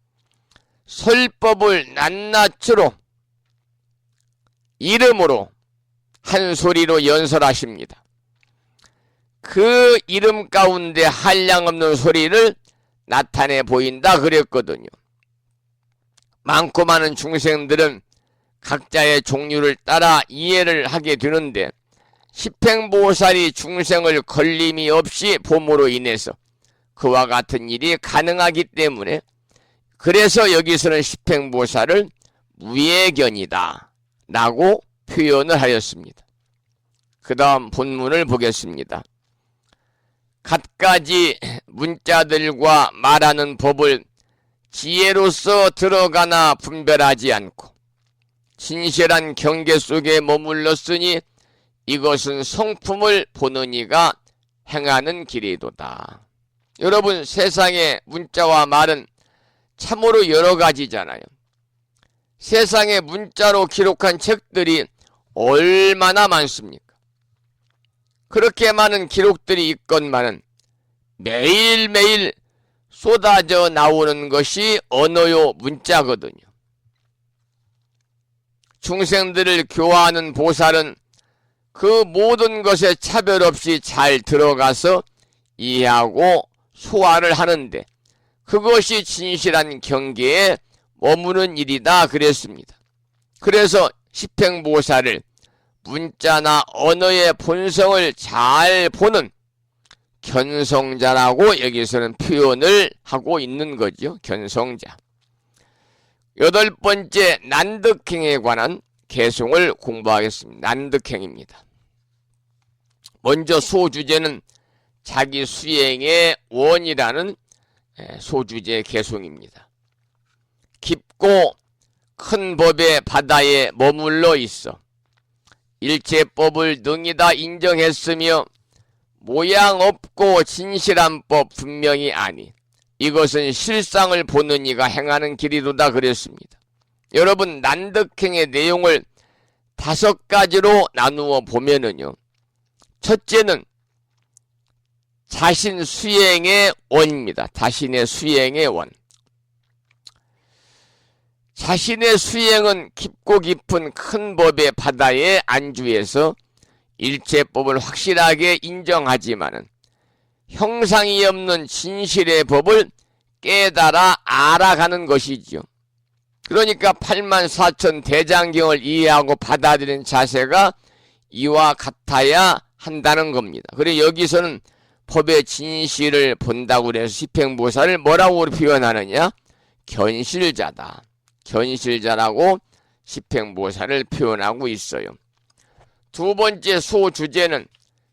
설법을 낱낱으로 이름으로 한 소리로 연설하십니다. 그 이름 가운데 한량 없는 소리를 나타내 보인다 그랬거든요. 많고 많은 중생들은 각자의 종류를 따라 이해를 하게 되는데 십행보살이 중생을 걸림이 없이 봄으로 인해서 그와 같은 일이 가능하기 때문에 그래서 여기서는 십행보살을 무예견이다 라고 표현을 하였습니다. 그 다음 본문을 보겠습니다. 갖가지 문자들과 말하는 법을 지혜로서 들어가나 분별하지 않고 진실한 경계 속에 머물렀으니 이것은 성품을 보는 이가 행하는 길이도다. 여러분, 세상의 문자와 말은 참으로 여러 가지잖아요. 세상에 문자로 기록한 책들이 얼마나 많습니까? 그렇게 많은 기록들이 있건만은 매일매일 쏟아져 나오는 것이 언어요 문자거든요. 중생들을 교화하는 보살은 그 모든 것에 차별 없이 잘 들어가서 이해하고 소화를 하는데 그것이 진실한 경계에 머무는 일이다 그랬습니다. 그래서 십행보살을 문자나 언어의 본성을 잘 보는 견성자라고 여기서는 표현을 하고 있는 거죠. 견성자. 8번째, 난득행에 관한 개송을 공부하겠습니다. 난득행입니다. 먼저 소주제는 자기 수행의 원이라는 소주제 개송입니다. 깊고 큰 법의 바다에 머물러 있어 일체법을 능히 다 인정했으며 모양 없고 진실한 법 분명히 아니 이것은 실상을 보는 이가 행하는 길이로다 그랬습니다. 여러분, 난득행의 내용을 5가지로 나누어 보면은요, 첫째는 자신 수행의 원입니다. 자신의 수행의 원. 자신의 수행은 깊고 깊은 큰 법의 바다에 안주해서 일체법을 확실하게 인정하지만은 형상이 없는 진실의 법을 깨달아 알아가는 것이지요. 그러니까 84,000 대장경을 이해하고 받아들이는 자세가 이와 같아야 한다는 겁니다. 그리고 여기서는 법의 진실을 본다고 해서 십행보살을 뭐라고 표현하느냐? 견실자다. 견실자라고 십행보살을 표현하고 있어요. 2번째 소주제는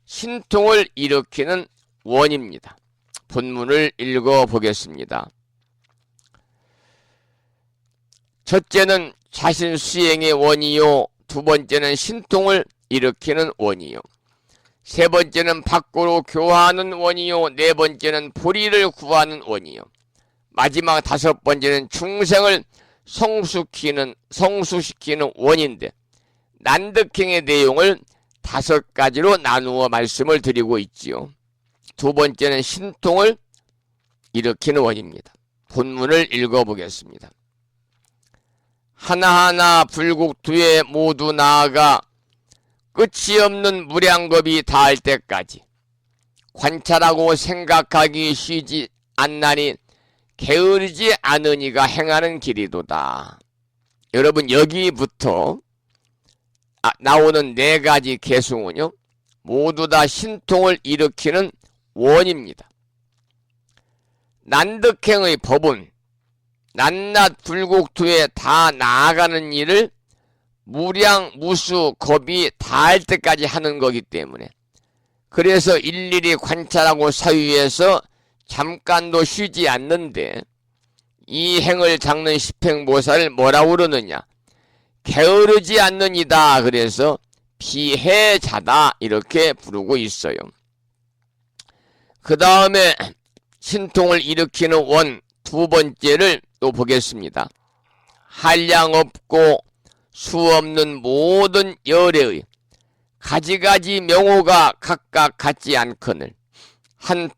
신통을 일으키는 원입니다. 본문을 읽어보겠습니다. 첫째는 자신 수행의 원이요, 2번째는 신통을 일으키는 원이요, 3번째는 밖으로 교화하는 원이요, 4번째는 불의를 구하는 원이요, 마지막 5번째는 중생을 성수시키는 원인데 난득행의 내용을 5가지로 나누어 말씀을 드리고 있지요. 2번째는 신통을 일으키는 원입니다. 본문을 읽어보겠습니다. 하나하나 불국투에 모두 나아가 끝이 없는 무량겁이 닿을 때까지 관찰하고 생각하기 쉬지 않나니 게으르지 않은 이가 행하는 길이도다. 여러분, 여기부터 나오는 4가지 개송은요, 모두 다 신통을 일으키는 원입니다. 난득행의 법은 낱낱 불국투에 다 나아가는 일을 무량 무수 겁이 닿을 때까지 하는 거기 때문에, 그래서 일일이 관찰하고 사유해서 잠깐도 쉬지 않는데 이 행을 닦는 십행보살을 뭐라고 그러느냐? 게으르지 않는 이다. 그래서 비해자다 이렇게 부르고 있어요. 그 다음에 신통을 일으키는 원 2번째를 또 보겠습니다. 한량 없고 수 없는 모든 열애의 가지가지 명호가 각각 같지 않거늘 한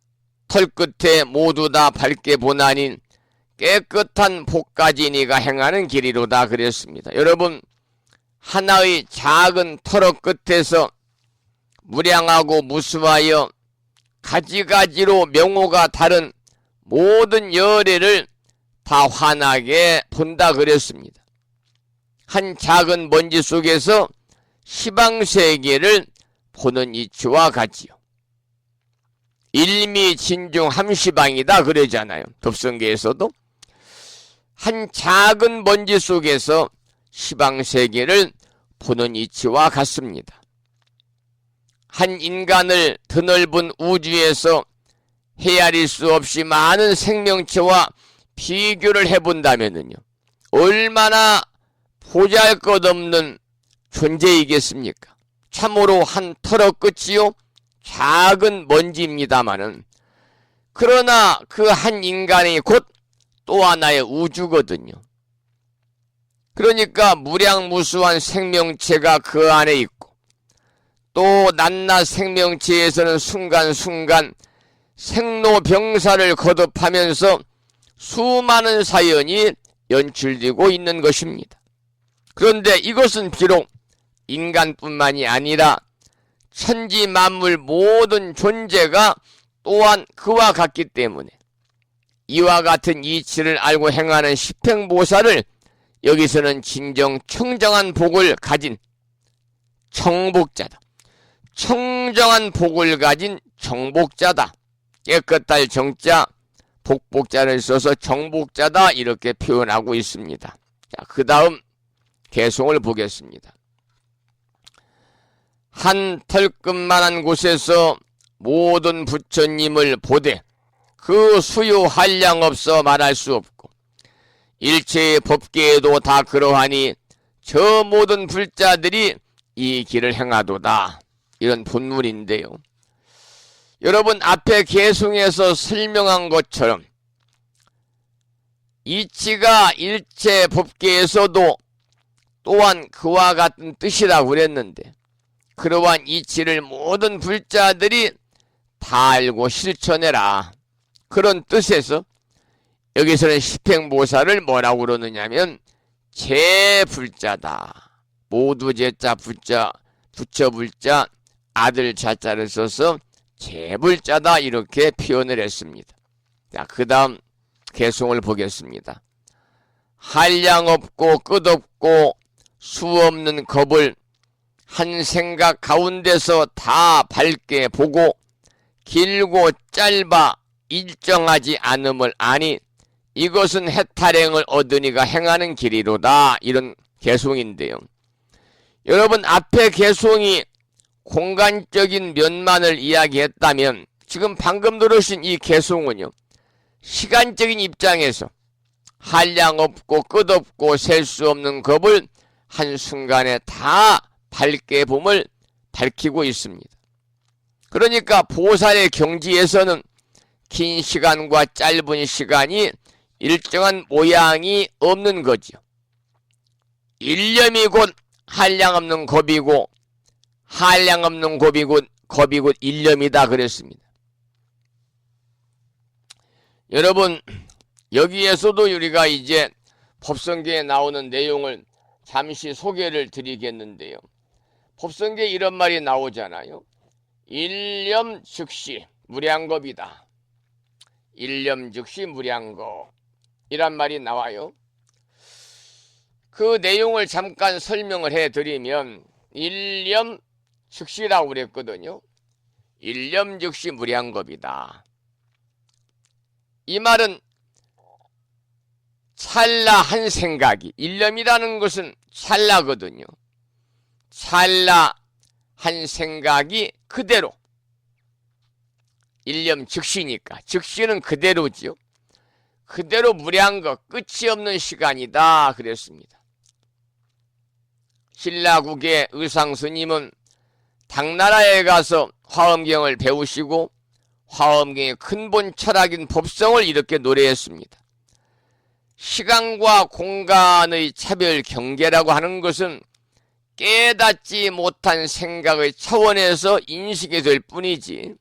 털끝에 모두 다 밝게 보나니 깨끗한 복가진이가 행하는 길이로다 그랬습니다. 여러분, 하나의 작은 털어 끝에서 무량하고 무수하여 가지가지로 명호가 다른 모든 열애를 다 환하게 본다 그랬습니다. 한 작은 먼지 속에서 시방세계를 보는 이치와 같지요. 일미진중 함시방이다 그러잖아요. dob성계에서도 한 작은 먼지 속에서 시방세계를 보는 이치와 같습니다. 한 인간을 드넓은 우주에서 헤아릴 수 없이 많은 생명체와 비교를 해본다면은요, 얼마나 보잘것없는 존재이겠습니까? 참으로 한 털어 끝이요 작은 먼지입니다마는, 그러나 그 한 인간이 곧 또 하나의 우주거든요. 그러니까 무량무수한 생명체가 그 안에 있고, 또 낱낱 생명체에서는 순간순간 생로병사를 거듭하면서 수많은 사연이 연출되고 있는 것입니다. 그런데 이것은 비록 인간뿐만이 아니라 천지 만물 모든 존재가 또한 그와 같기 때문에 이와 같은 이치를 알고 행하는 십행보살을 여기서는 진정 청정한 복을 가진 청복자다. 청정한 복을 가진 정복자다. 깨끗할 정자, 복복자를 써서 정복자다 이렇게 표현하고 있습니다. 자, 그 다음 개송을 보겠습니다. 한 털끝만한 곳에서 모든 부처님을 보되 그 수요 한량 없어 말할 수 없고, 일체의 법계에도 다 그러하니 저 모든 불자들이 이 길을 행하도다. 이런 본문인데요. 여러분, 앞에 개송에서 설명한 것처럼 이치가 일체 법계에서도 또한 그와 같은 뜻이라고 그랬는데, 그러한 이치를 모든 불자들이 다 알고 실천해라. 그런 뜻에서 여기서는 십행보살을 뭐라고 그러느냐면 제불자다. 모두 제자 불자, 부처 불자, 아들 자자를 써서 제불자다 이렇게 표현을 했습니다. 자, 그 다음 개송을 보겠습니다. 한량 없고 끝없고 수 없는 겁을 한 생각 가운데서 다 밝게 보고 길고 짧아 일정하지 않음을 아니 이것은 해탈행을 얻으니가 행하는 길이로다. 이런 개송인데요. 여러분, 앞에 개송이 공간적인 면만을 이야기했다면 지금 방금 들으신 이 개송은요, 시간적인 입장에서 한량 없고 끝없고 셀 수 없는 겁을 한순간에 다 밝게 봄을 밝히고 있습니다. 그러니까 보살의 경지에서는 긴 시간과 짧은 시간이 일정한 모양이 없는 거죠. 일념이 곧 한량 없는 겁이고 한량 없는 겁이 곧 일념이다 그랬습니다. 여러분, 여기에서도 우리가 이제 법성계에 나오는 내용을 잠시 소개를 드리겠는데요. 법성계에 이런 말이 나오잖아요. 일념 즉시 무량겁이다. 일념 즉시 무량겁 이란 말이 나와요. 그 내용을 잠깐 설명을 해드리면 일념 즉시라고 그랬거든요. 일념 즉시 무량겁이다. 이 말은 찰나 한 생각이, 일념이라는 것은 찰나거든요. 찰나 한 생각이 그대로, 일념 즉시니까, 즉시는 그대로지요. 그대로 무량겁, 끝이 없는 시간이다 그랬습니다. 신라국의 의상스님은 당나라에 가서 화엄경을 배우시고 화엄경의 근본 철학인 법성을 이렇게 노래했습니다. 시간과 공간의 차별 경계라고 하는 것은 깨닫지 못한 생각의 차원에서 인식이 될 뿐이지,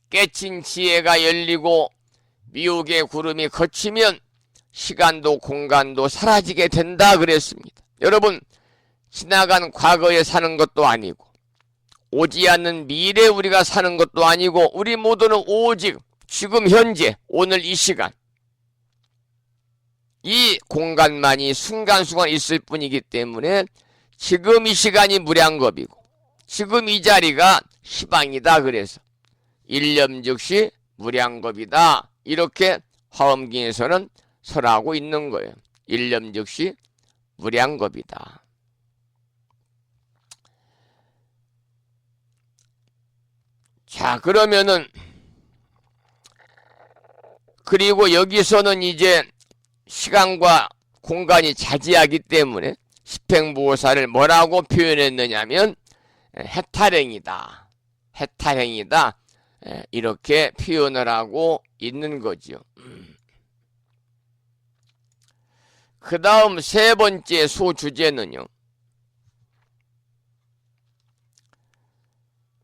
깨친 지혜가 열리고 미혹의 구름이 거치면 시간도 공간도 사라지게 된다 그랬습니다. 여러분, 지나간 과거에 사는 것도 아니고 오지 않는 미래에 우리가 사는 것도 아니고 우리 모두는 오직 지금 현재 오늘 이 시간, 이 공간만이 순간순간 있을 뿐이기 때문에 지금 이 시간이 무량겁이고 지금 이 자리가 시방이다. 그래서 일념 즉시 무량겁이다. 이렇게 화엄경에서는 설하고 있는 거예요. 일념 즉시 무량겁이다. 자, 그러면은 그리고 여기서는 이제 시간과 공간이 자제하기 때문에 십행보살을 뭐라고 표현했느냐면 해탈행이다. 해탈행이다. 이렇게 표현을 하고 있는 거죠. 그 다음 세 번째 소주제는요.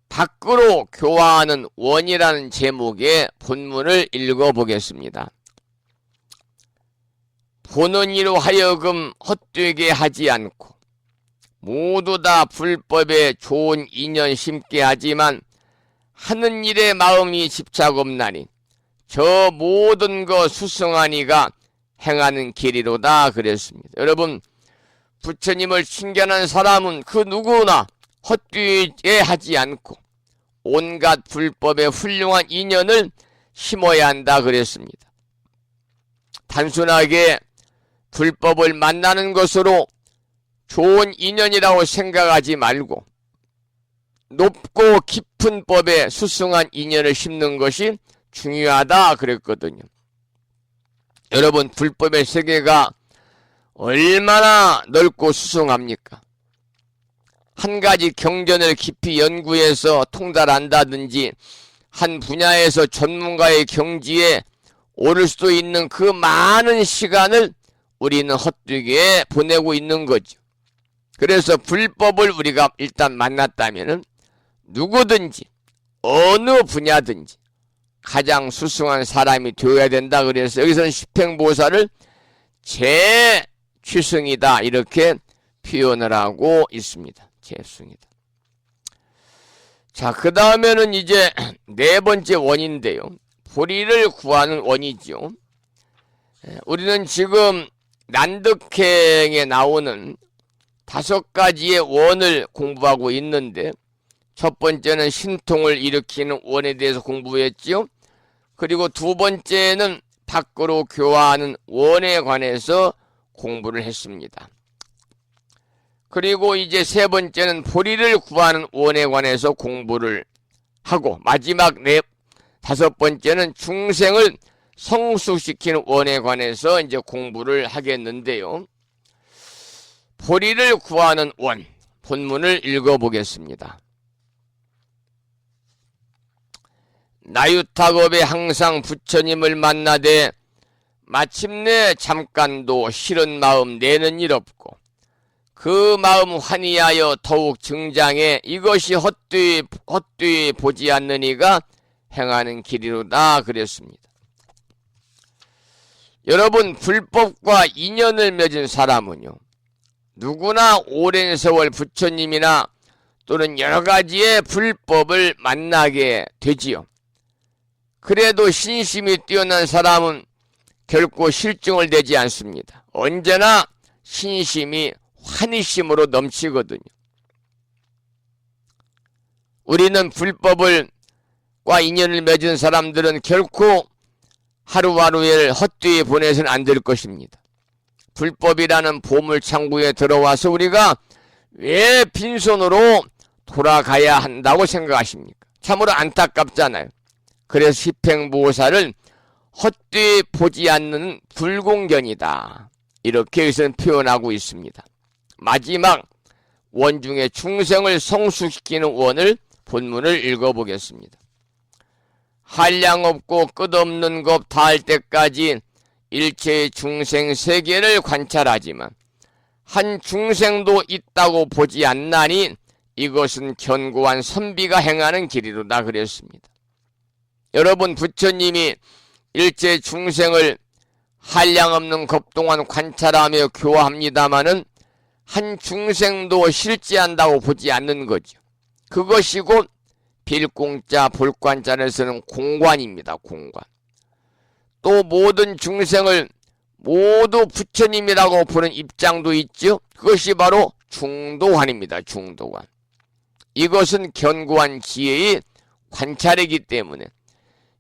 밖으로 교화하는 원이라는 제목의 본문을 읽어보겠습니다. 보는 이로 하여금 헛되게 하지 않고 모두 다 불법에 좋은 인연 심게 하지만 하는 일에 마음이 집착 없나니 저 모든 것 수승하니가 행하는 길이로다 그랬습니다. 여러분, 부처님을 친견한 사람은 그 누구나 헛되게 하지 않고 온갖 불법의 훌륭한 인연을 심어야 한다 그랬습니다. 단순하게 불법을 만나는 것으로 좋은 인연이라고 생각하지 말고 높고 깊은 법에 수승한 인연을 심는 것이 중요하다 그랬거든요. 여러분, 불법의 세계가 얼마나 넓고 수승합니까? 한 가지 경전을 깊이 연구해서 통달한다든지 한 분야에서 전문가의 경지에 오를 수도 있는 그 많은 시간을 우리는 헛되게 보내고 있는 거죠. 그래서 불법을 우리가 일단 만났다면 누구든지 어느 분야든지 가장 수승한 사람이 되어야 된다. 그래서 여기서는 십행보살을 제취승이다 이렇게 표현을 하고 있습니다. 제승이다. 자, 그 다음에는 이제 네 번째 원인데요. 보리를 구하는 원이죠. 우리는 지금 난득행에 나오는 5가지의 원을 공부하고 있는데, 첫 번째는 신통을 일으키는 원에 대해서 공부했지요. 그리고 두 번째는 밖으로 교화하는 원에 관해서 공부를 했습니다. 그리고 이제 세 번째는 보리를 구하는 원에 관해서 공부를 하고, 마지막 다섯 번째는 중생을 성숙시키는 원에 관해서 이제 공부를 하겠는데요. 보리를 구하는 원, 본문을 읽어보겠습니다. 나유탁업에 항상 부처님을 만나되 마침내 잠깐도 싫은 마음 내는 일 없고 그 마음 환희하여 더욱 증장해 이것이 헛되이 보지 않는 이가 행하는 길이로다 그랬습니다. 여러분, 불법과 인연을 맺은 사람은요, 누구나 오랜 세월 부처님이나 또는 여러 가지의 불법을 만나게 되지요. 그래도 신심이 뛰어난 사람은 결코 실증을 내지 않습니다. 언제나 신심이 환희심으로 넘치거든요. 우리는 불법과 인연을 맺은 사람들은 결코 하루하루를 헛되이 보내서는 안 될 것입니다. 불법이라는 보물창고에 들어와서 우리가 왜 빈손으로 돌아가야 한다고 생각하십니까? 참으로 안타깝잖아요. 그래서 십행보살을 헛되이 보지 않는 불공견이다, 이렇게 여기서는 표현하고 있습니다. 마지막 원 중에 중생을 성숙시키는 원을 본문을 읽어보겠습니다. 한량없고 끝없는 것 다할 때까지 일체의 중생 세계를 관찰하지만 한 중생도 있다고 보지 않나니 이것은 견고한 선비가 행하는 길이로다 그랬습니다. 여러분, 부처님이 일체 중생을 한량없는 것 동안 관찰하며 교화합니다마는 한 중생도 실제한다고 보지 않는 거죠. 그것이 곧 빌공자 볼관자를 쓰는 공관입니다. 공관. 또 모든 중생을 모두 부처님이라고 보는 입장도 있죠. 그것이 바로 중도관입니다. 중도관. 이것은 견고한 지혜의 관찰이기 때문에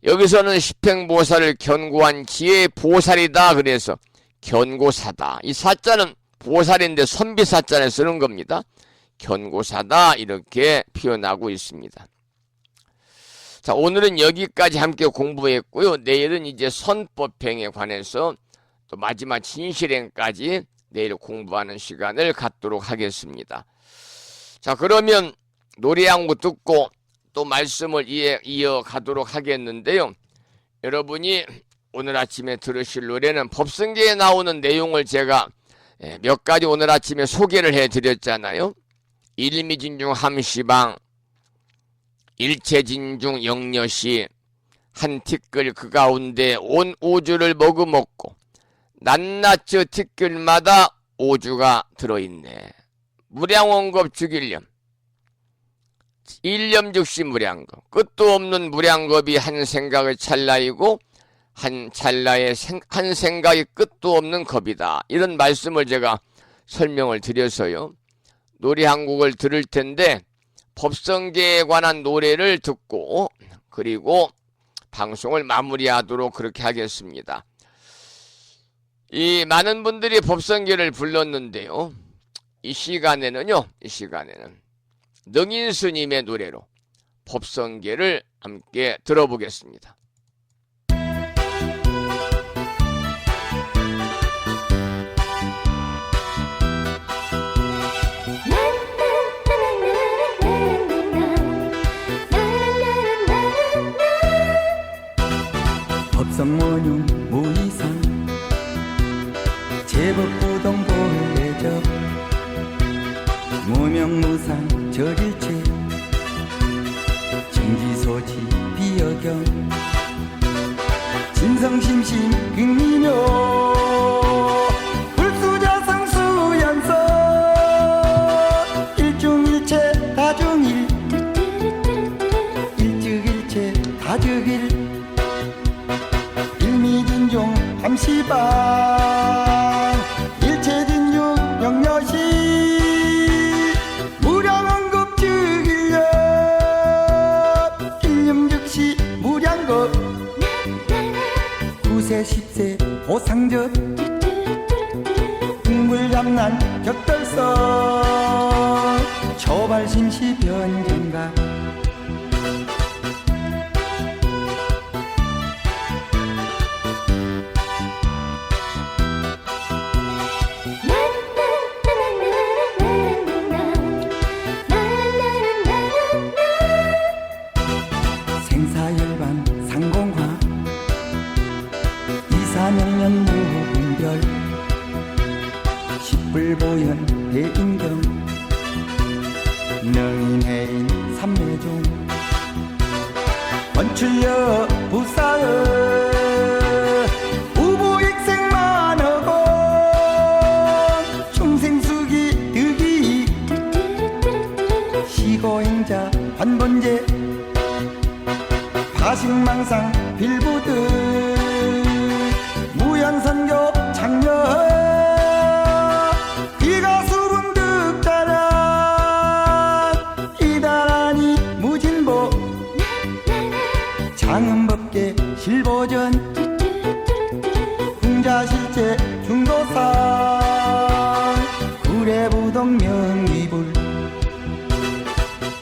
여기서는 십행보살을 견고한 지혜의 보살이다 그래서 견고사다, 이 사자는 보살인데 선비사자를 쓰는 겁니다. 견고사다 이렇게 표현하고 있습니다. 자, 오늘은 여기까지 함께 공부했고요. 내일은 이제 선법행에 관해서 또 마지막 진실행까지 내일 공부하는 시간을 갖도록 하겠습니다. 자, 그러면 노래 한 곡 듣고 또 말씀을 이어가도록 하겠는데요. 여러분이 오늘 아침에 들으실 노래는 법성계에 나오는 내용을 제가 몇 가지 오늘 아침에 소개를 해드렸잖아요. 일미진중 함시방, 일체진중 영려시, 한 티끌 그 가운데 온 우주를 머금었고 낱낱이 티끌마다 오주가 들어있네. 무량원겁 죽일념, 일념 즉시 무량겁, 끝도 없는 무량겁이 한 생각의 찰나이고 한 찰나의 한 생각이 끝도 없는 겁이다. 이런 말씀을 제가 설명을 드려서요. 노래 한 곡을 들을 텐데 법성계에 관한 노래를 듣고 그리고 방송을 마무리하도록 그렇게 하겠습니다. 이 많은 분들이 법성계를 불렀는데요. 이 시간에는 능인 스님의 노래로 법성계를 함께 들어보겠습니다. 법성원용 무이상 제법부동 본래적 무명무상 절일체 정지소지 비여경 진성심심 극미묘 불수자성수연서 일중일체 다중일 일즉일체 다즉일 일미진중 함시방 일체진중 영려시 무량원급 즉일념 일념즉시 무량급 구세 십세 보상적 국물잡난 격돌성 초발심시 변경각 생사열반 상공화 이사명년 무분별 십불보현 대인경 능인해인 삼매종 원출여 부사의 우부익생만하고 충생수기 득이 시고행자 관본제 파식망상 빌부득 무연선교 장려 비가수분 득자란 이다라니 무진보 장음법계 실보전 궁자실제 중도상 구례부동 명의불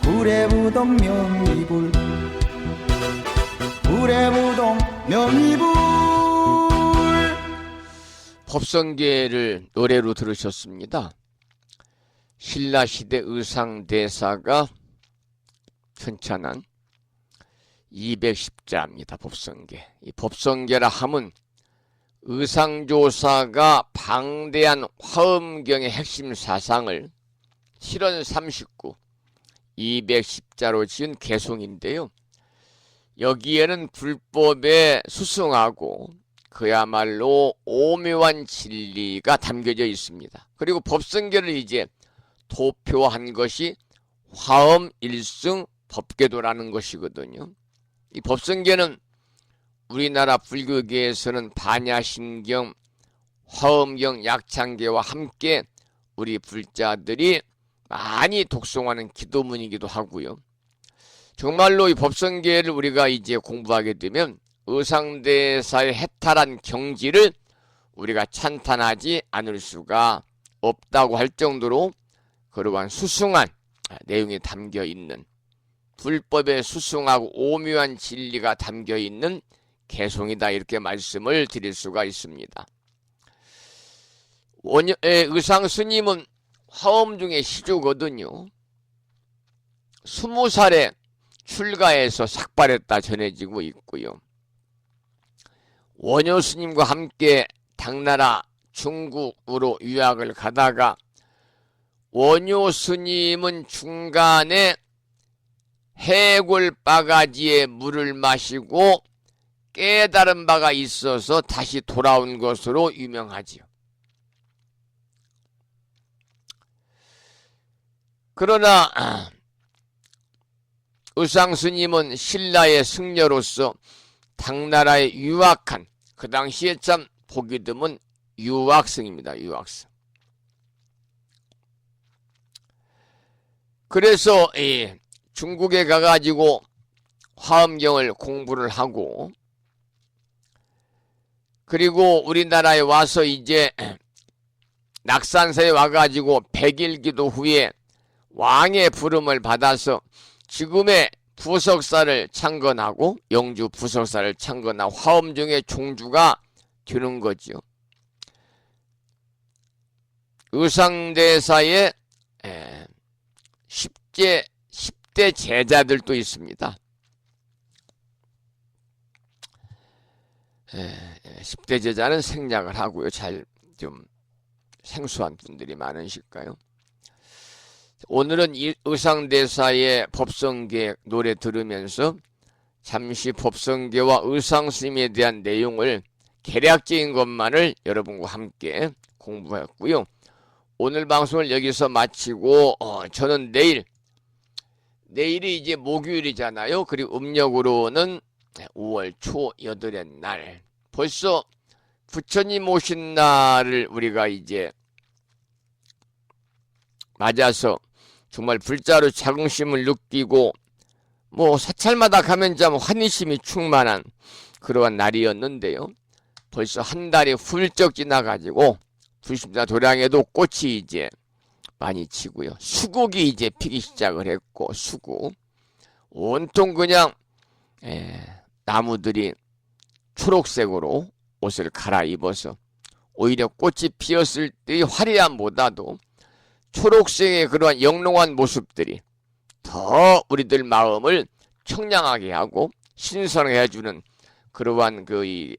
구례부동 명의불 구례부동 명의불. 법성계를 노래로 들으셨습니다. 신라시대 의상대사가 편찬한 210자입니다. 법성계. 이 법성계라 함은 의상조사가 방대한 화엄경의 핵심 사상을 7원 39, 210자로 지은 개송인데요. 여기에는 불법에 수승하고 그야말로 오묘한 진리가 담겨져 있습니다. 그리고 법성계를 이제 도표한 것이 화엄 일승 법계도라는 것이거든요. 이 법성계는 우리나라 불교계에서는 반야심경, 화엄경, 약창계와 함께 우리 불자들이 많이 독송하는 기도문이기도 하고요. 정말로 이 법성계를 우리가 이제 공부하게 되면 의상대사의 해탈한 경지를 우리가 찬탄하지 않을 수가 없다고 할 정도로 그러한 수승한 내용이 담겨 있는 불법에 수승하고 오묘한 진리가 담겨 있는 개송이다, 이렇게 말씀을 드릴 수가 있습니다. 의상 스님은 화엄 중에 시주거든요. 20살에 출가해서 삭발했다 전해지고 있고요. 원효 스님과 함께 당나라 중국으로 유학을 가다가 원효 스님은 중간에 해골 바가지에 물을 마시고 깨달은 바가 있어서 다시 돌아온 것으로 유명하지요. 그러나 의상 스님은 신라의 승려로서 당나라에 유학한, 그 당시에 참 보기 드문 유학생입니다. 유학생. 그래서 중국에 가가지고 화엄경을 공부를 하고, 그리고 우리나라에 와서 이제 낙산사에 와가지고 100일 기도 후에 왕의 부름을 받아서 지금의 부석사를 창건하고, 영주 부석사를 창건하고 화엄중의 종주가 되는 거죠. 의상대사의 10대 제자들도 있습니다. 10대 제자는 생략을 하고요. 잘 좀 생소한 분들이 많으실까요? 오늘은 이 의상대사의 법성계 노래 들으면서 잠시 법성계와 의상스님에 대한 내용을 개략적인 것만을 여러분과 함께 공부했고요. 오늘 방송을 여기서 마치고 저는 내일이 이제 목요일이잖아요. 그리고 음력으로는 5월 초 8의 날, 벌써 부처님 오신 날을 우리가 이제 맞아서 정말 불자로 자긍심을 느끼고, 뭐 사찰마다 가면 참 환희심이 충만한 그러한 날이었는데요. 벌써 한 달이 훌쩍 지나가지고 불심사 도량에도 꽃이 이제 많이 치고요. 수국이 이제 피기 시작을 했고, 수국 온통 그냥 나무들이 초록색으로 옷을 갈아입어서 오히려 꽃이 피었을 때의 화려함보다도 초록색의 그러한 영롱한 모습들이 더 우리들 마음을 청량하게 하고 신선하게 해주는 그러한 그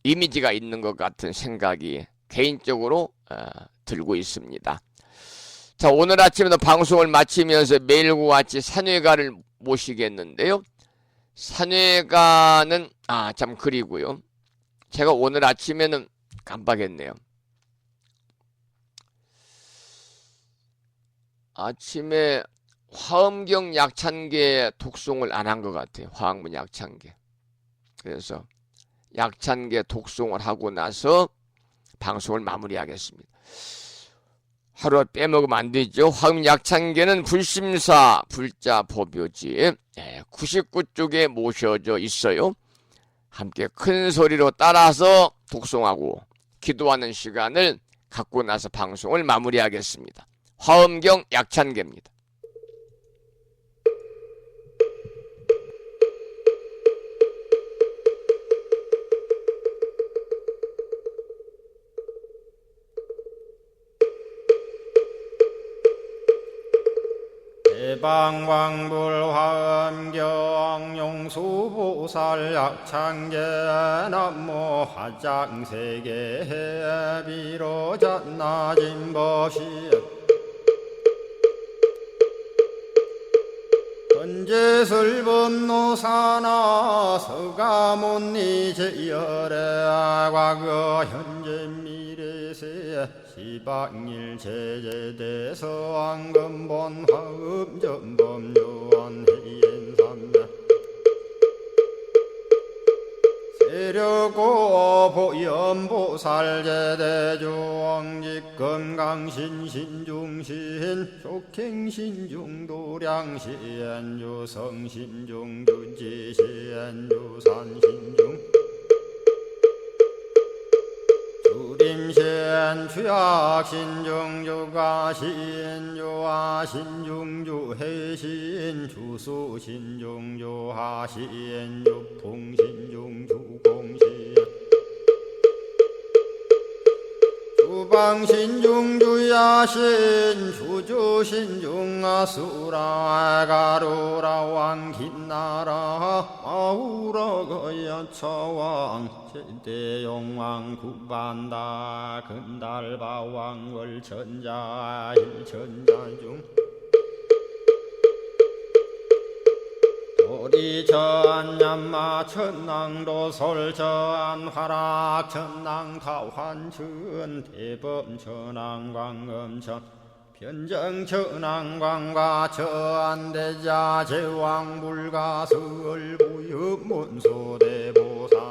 이미지가 있는 것 같은 생각이 개인적으로 들고 있습니다. 자, 오늘 아침에도 방송을 마치면서 매일과 같이 산회가를 모시겠는데요. 산회가는 참 그리고요. 제가 오늘 아침에는 깜빡했네요. 아침에 화엄경 약찬계 독송을 안 한 것 같아요. 화엄문 약찬계. 그래서 약찬계 독송을 하고 나서 방송을 마무리하겠습니다. 하루 빼먹으면 안 되죠. 화엄 약찬계는 불심사 불자 법요지 99쪽에 모셔져 있어요. 함께 큰 소리로 따라서 독송하고 기도하는 시간을 갖고 나서 방송을 마무리하겠습니다. 화엄경 약찬계입니다. 대방광불화엄경 용수보살 약찬계 남모 화장세계 비로잣나진법시 헌재설법노사나 서가몬니제열의 과거 현재 미래세 시방일 제제대서 왕금본 화음전범 요한해인삼나 세력고 보연보살제대주왕직 건강신신중신 족행신중도량신 유성신중 주지신 유산신중 주림신 시엔 주약 신중주가 신주하 신중주 해신 주수 신중주 하시엔 주풍 신중주 공시 주방 신중주야신 주주 신중아수라 가루라 왕긴나라 마우라 거야차왕 제대용왕 구반다 근달바왕 월천자 일천자중 도리천냠마 천낭도 솔천 화락 천낭 타환천 대범 천왕 광음천 변정 천왕 광과 천대자 제왕 불가 설부엽 문소대보살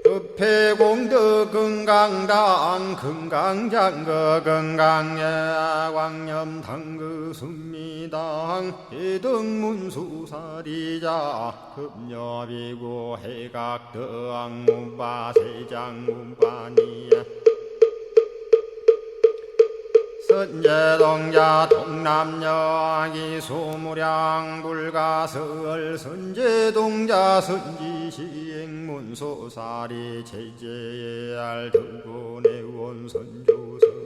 법회공덕 건강당 건강장거 건강예 광염당그 순미당 해등문수사리자 급녀비고 해각덕무바 세장문반이야 선제동자 동남여기 소무량 불가설 선제동자 선지시행문소사리 제제알 등군의원 선주성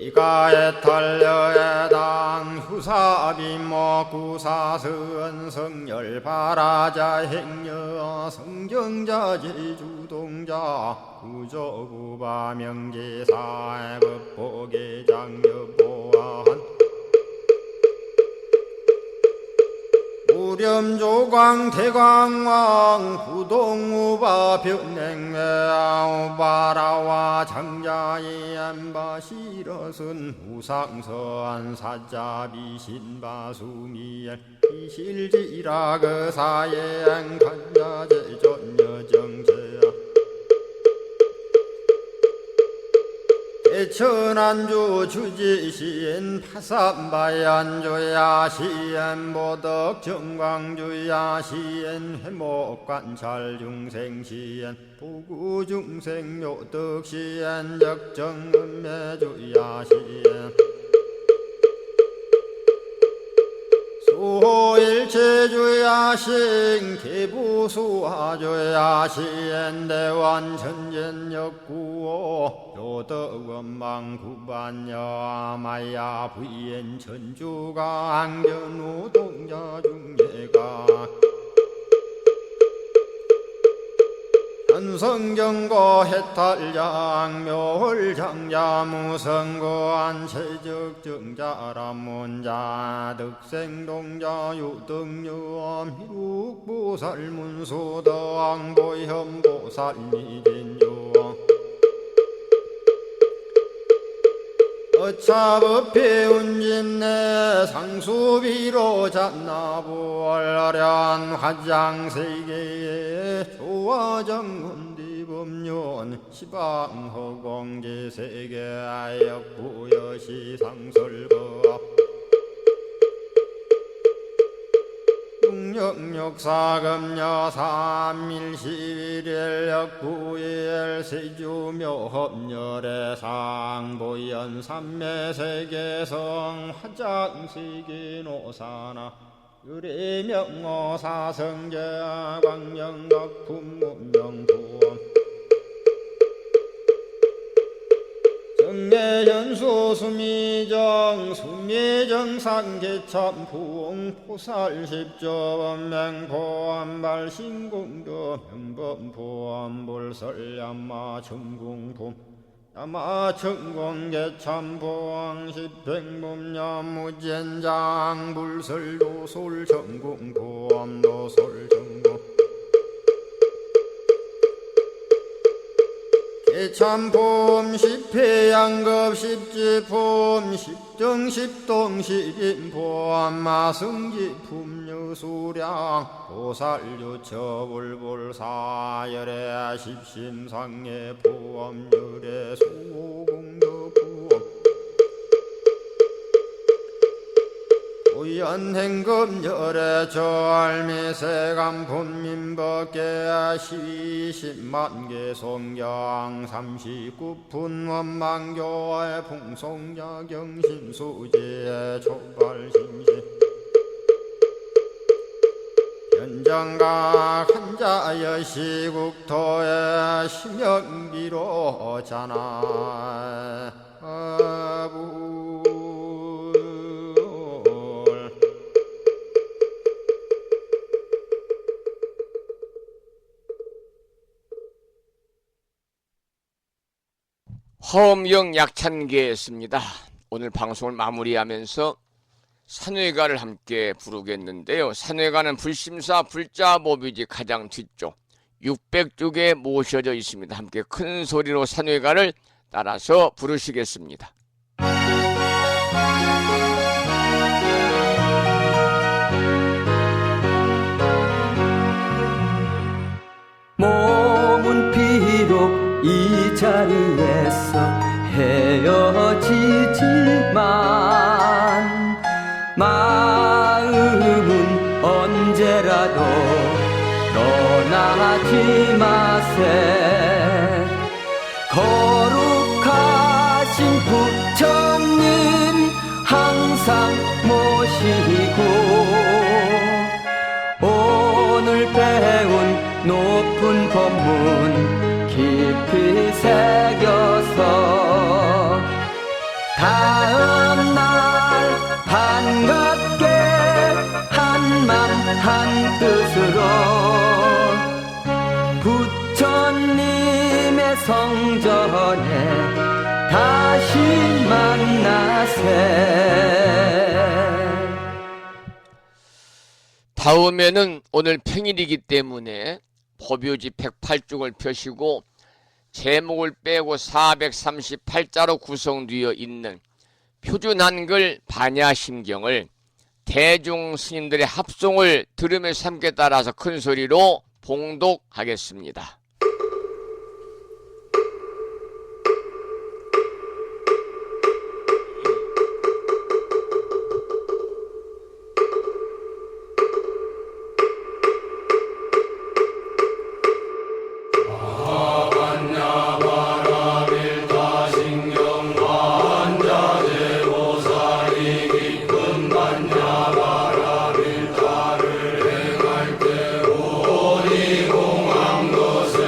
이가에 탈려에당 후사비모 구사선 성열 바라자 행여 성정자 제주동자 구조구바 명제사 법보계 장여보안 우렴조광 대광왕 부동우바 변행외우바라와 장자의 안바시러슨 무상서안 사자비 신바수미엘 이실지라 그 사예안 관자제 전여정제야 대천안주 주지시엔 파산바얀주야 시엔 보덕 정광주야 시엔 회목관찰 중생시엔 부구중생 요덕시엔 적정음매주야 시엔 수호일체주야신 기부수화주야신 대완천전역구호 요덕원망구반여 마야 부인 천주가 안견우 동자중예가 현성경고 해탈장 묘홀장자 무성고안 체적정자람문자 득생동자 유등유엄 희룩보살문소덕보현보살미진유엄 어차법회운진내 상수비로 잔나부얼련 화장세계에 조화정문디법륜 시방허공제세계아역부여시 상설법 육력사금여 삼일시일역부일 세주묘협열의 상보연 삼매세계성 화장세계노사나 유래명어사성제 광명덕품문명부엄 정례연수 수미정 수미정상계참풍 포살십조원맹포암발 신공도 명범포암불설야마 천궁품 야마천공계참포항 십행범야무젠장 불설도솔천궁포암도솔천궁 참폼 십회양급 십지폼 십정십동 십인폼 마승지품 유수량 보살유처불불사열의 십심상의 포엄열의 수공덕포엄 부연행금열의 절미세간 분민법계 12만개 송경 39분 원망교의 풍송야경 신수지의 촉발심시 현장각 한자여 시국토의 심영비로 자나 화엄경 약찬계였습니다. 오늘 방송을 마무리하면서 산회가를 함께 부르겠는데요. 산회가는 불심사 불자모비지 가장 뒤쪽 600쪽에 모셔져 있습니다. 함께 큰 소리로 산회가를 따라서 부르시겠습니다. 몸은 비록 이 자리에서 헤어지지만 마음은 언제라도 떠나지 마세. 거룩하신 부처님 항상 모시고 오늘 배운 높은 법문 깊이 새겨서 다음날 반갑게 한맘 한뜻으로 부처님의 성전에 다시 만나세. 다음에는 오늘 평일이기 때문에 법요지 108쪽을 펴시고 제목을 빼고 438자로 구성되어 있는 표준 한글 반야심경을 대중 스님들의 합송을 들으면서 함께 따라서 큰 소리로 봉독하겠습니다. 것을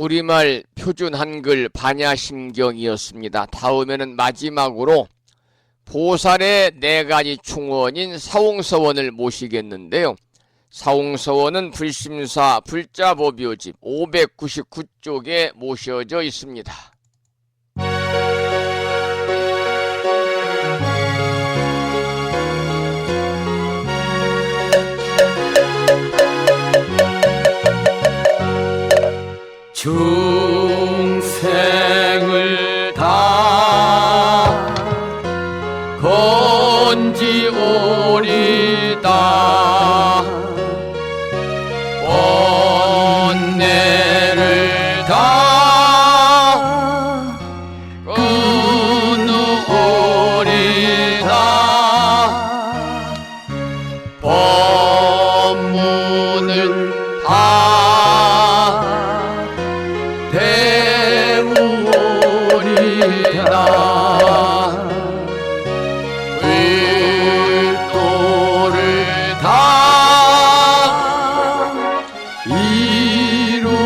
우리말 표준 한글 반야심경이었습니다. 다음에는 마지막으로 보살의 4가지 충원인 사홍서원을 모시겠는데요. 사홍서원은 불심사 불자법요집 599쪽에 모셔져 있습니다. 중생을 다 건지오리다 번뇌를 다 끊으오리다 법문을 다 배우리다 불도를 다 이루오리다.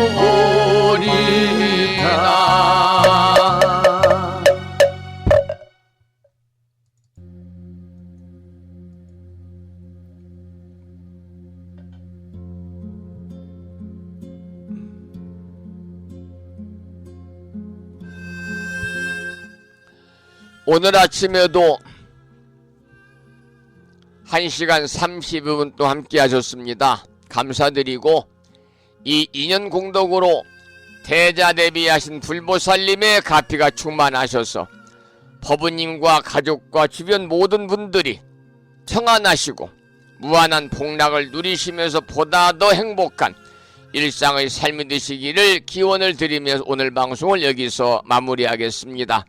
오늘 아침에도 1시간 30분 또 함께 하셨습니다. 감사드리고 이 인연 공덕으로 대자대비하신 불보살님의 가피가 충만하셔서 법부님과 가족과 주변 모든 분들이 평안하시고 무한한 복락을 누리시면서 보다 더 행복한 일상의 삶이 되시기를 기원을 드리면서 오늘 방송을 여기서 마무리하겠습니다.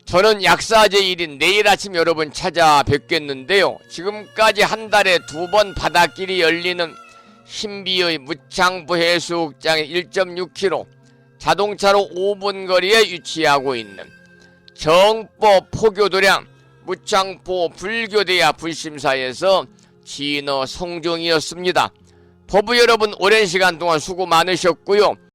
저는 약사제 1인 내일 아침 여러분 찾아뵙겠는데요. 지금까지 한 달에 2번 바닷길이 열리는 신비의 무창부 해수욕장의 1.6km 자동차로 5분 거리에 위치하고 있는 정법 포교도량 무창포 불교대야 불심사에서 진어 성종이었습니다. 법부 여러분 오랜 시간 동안 수고 많으셨고요.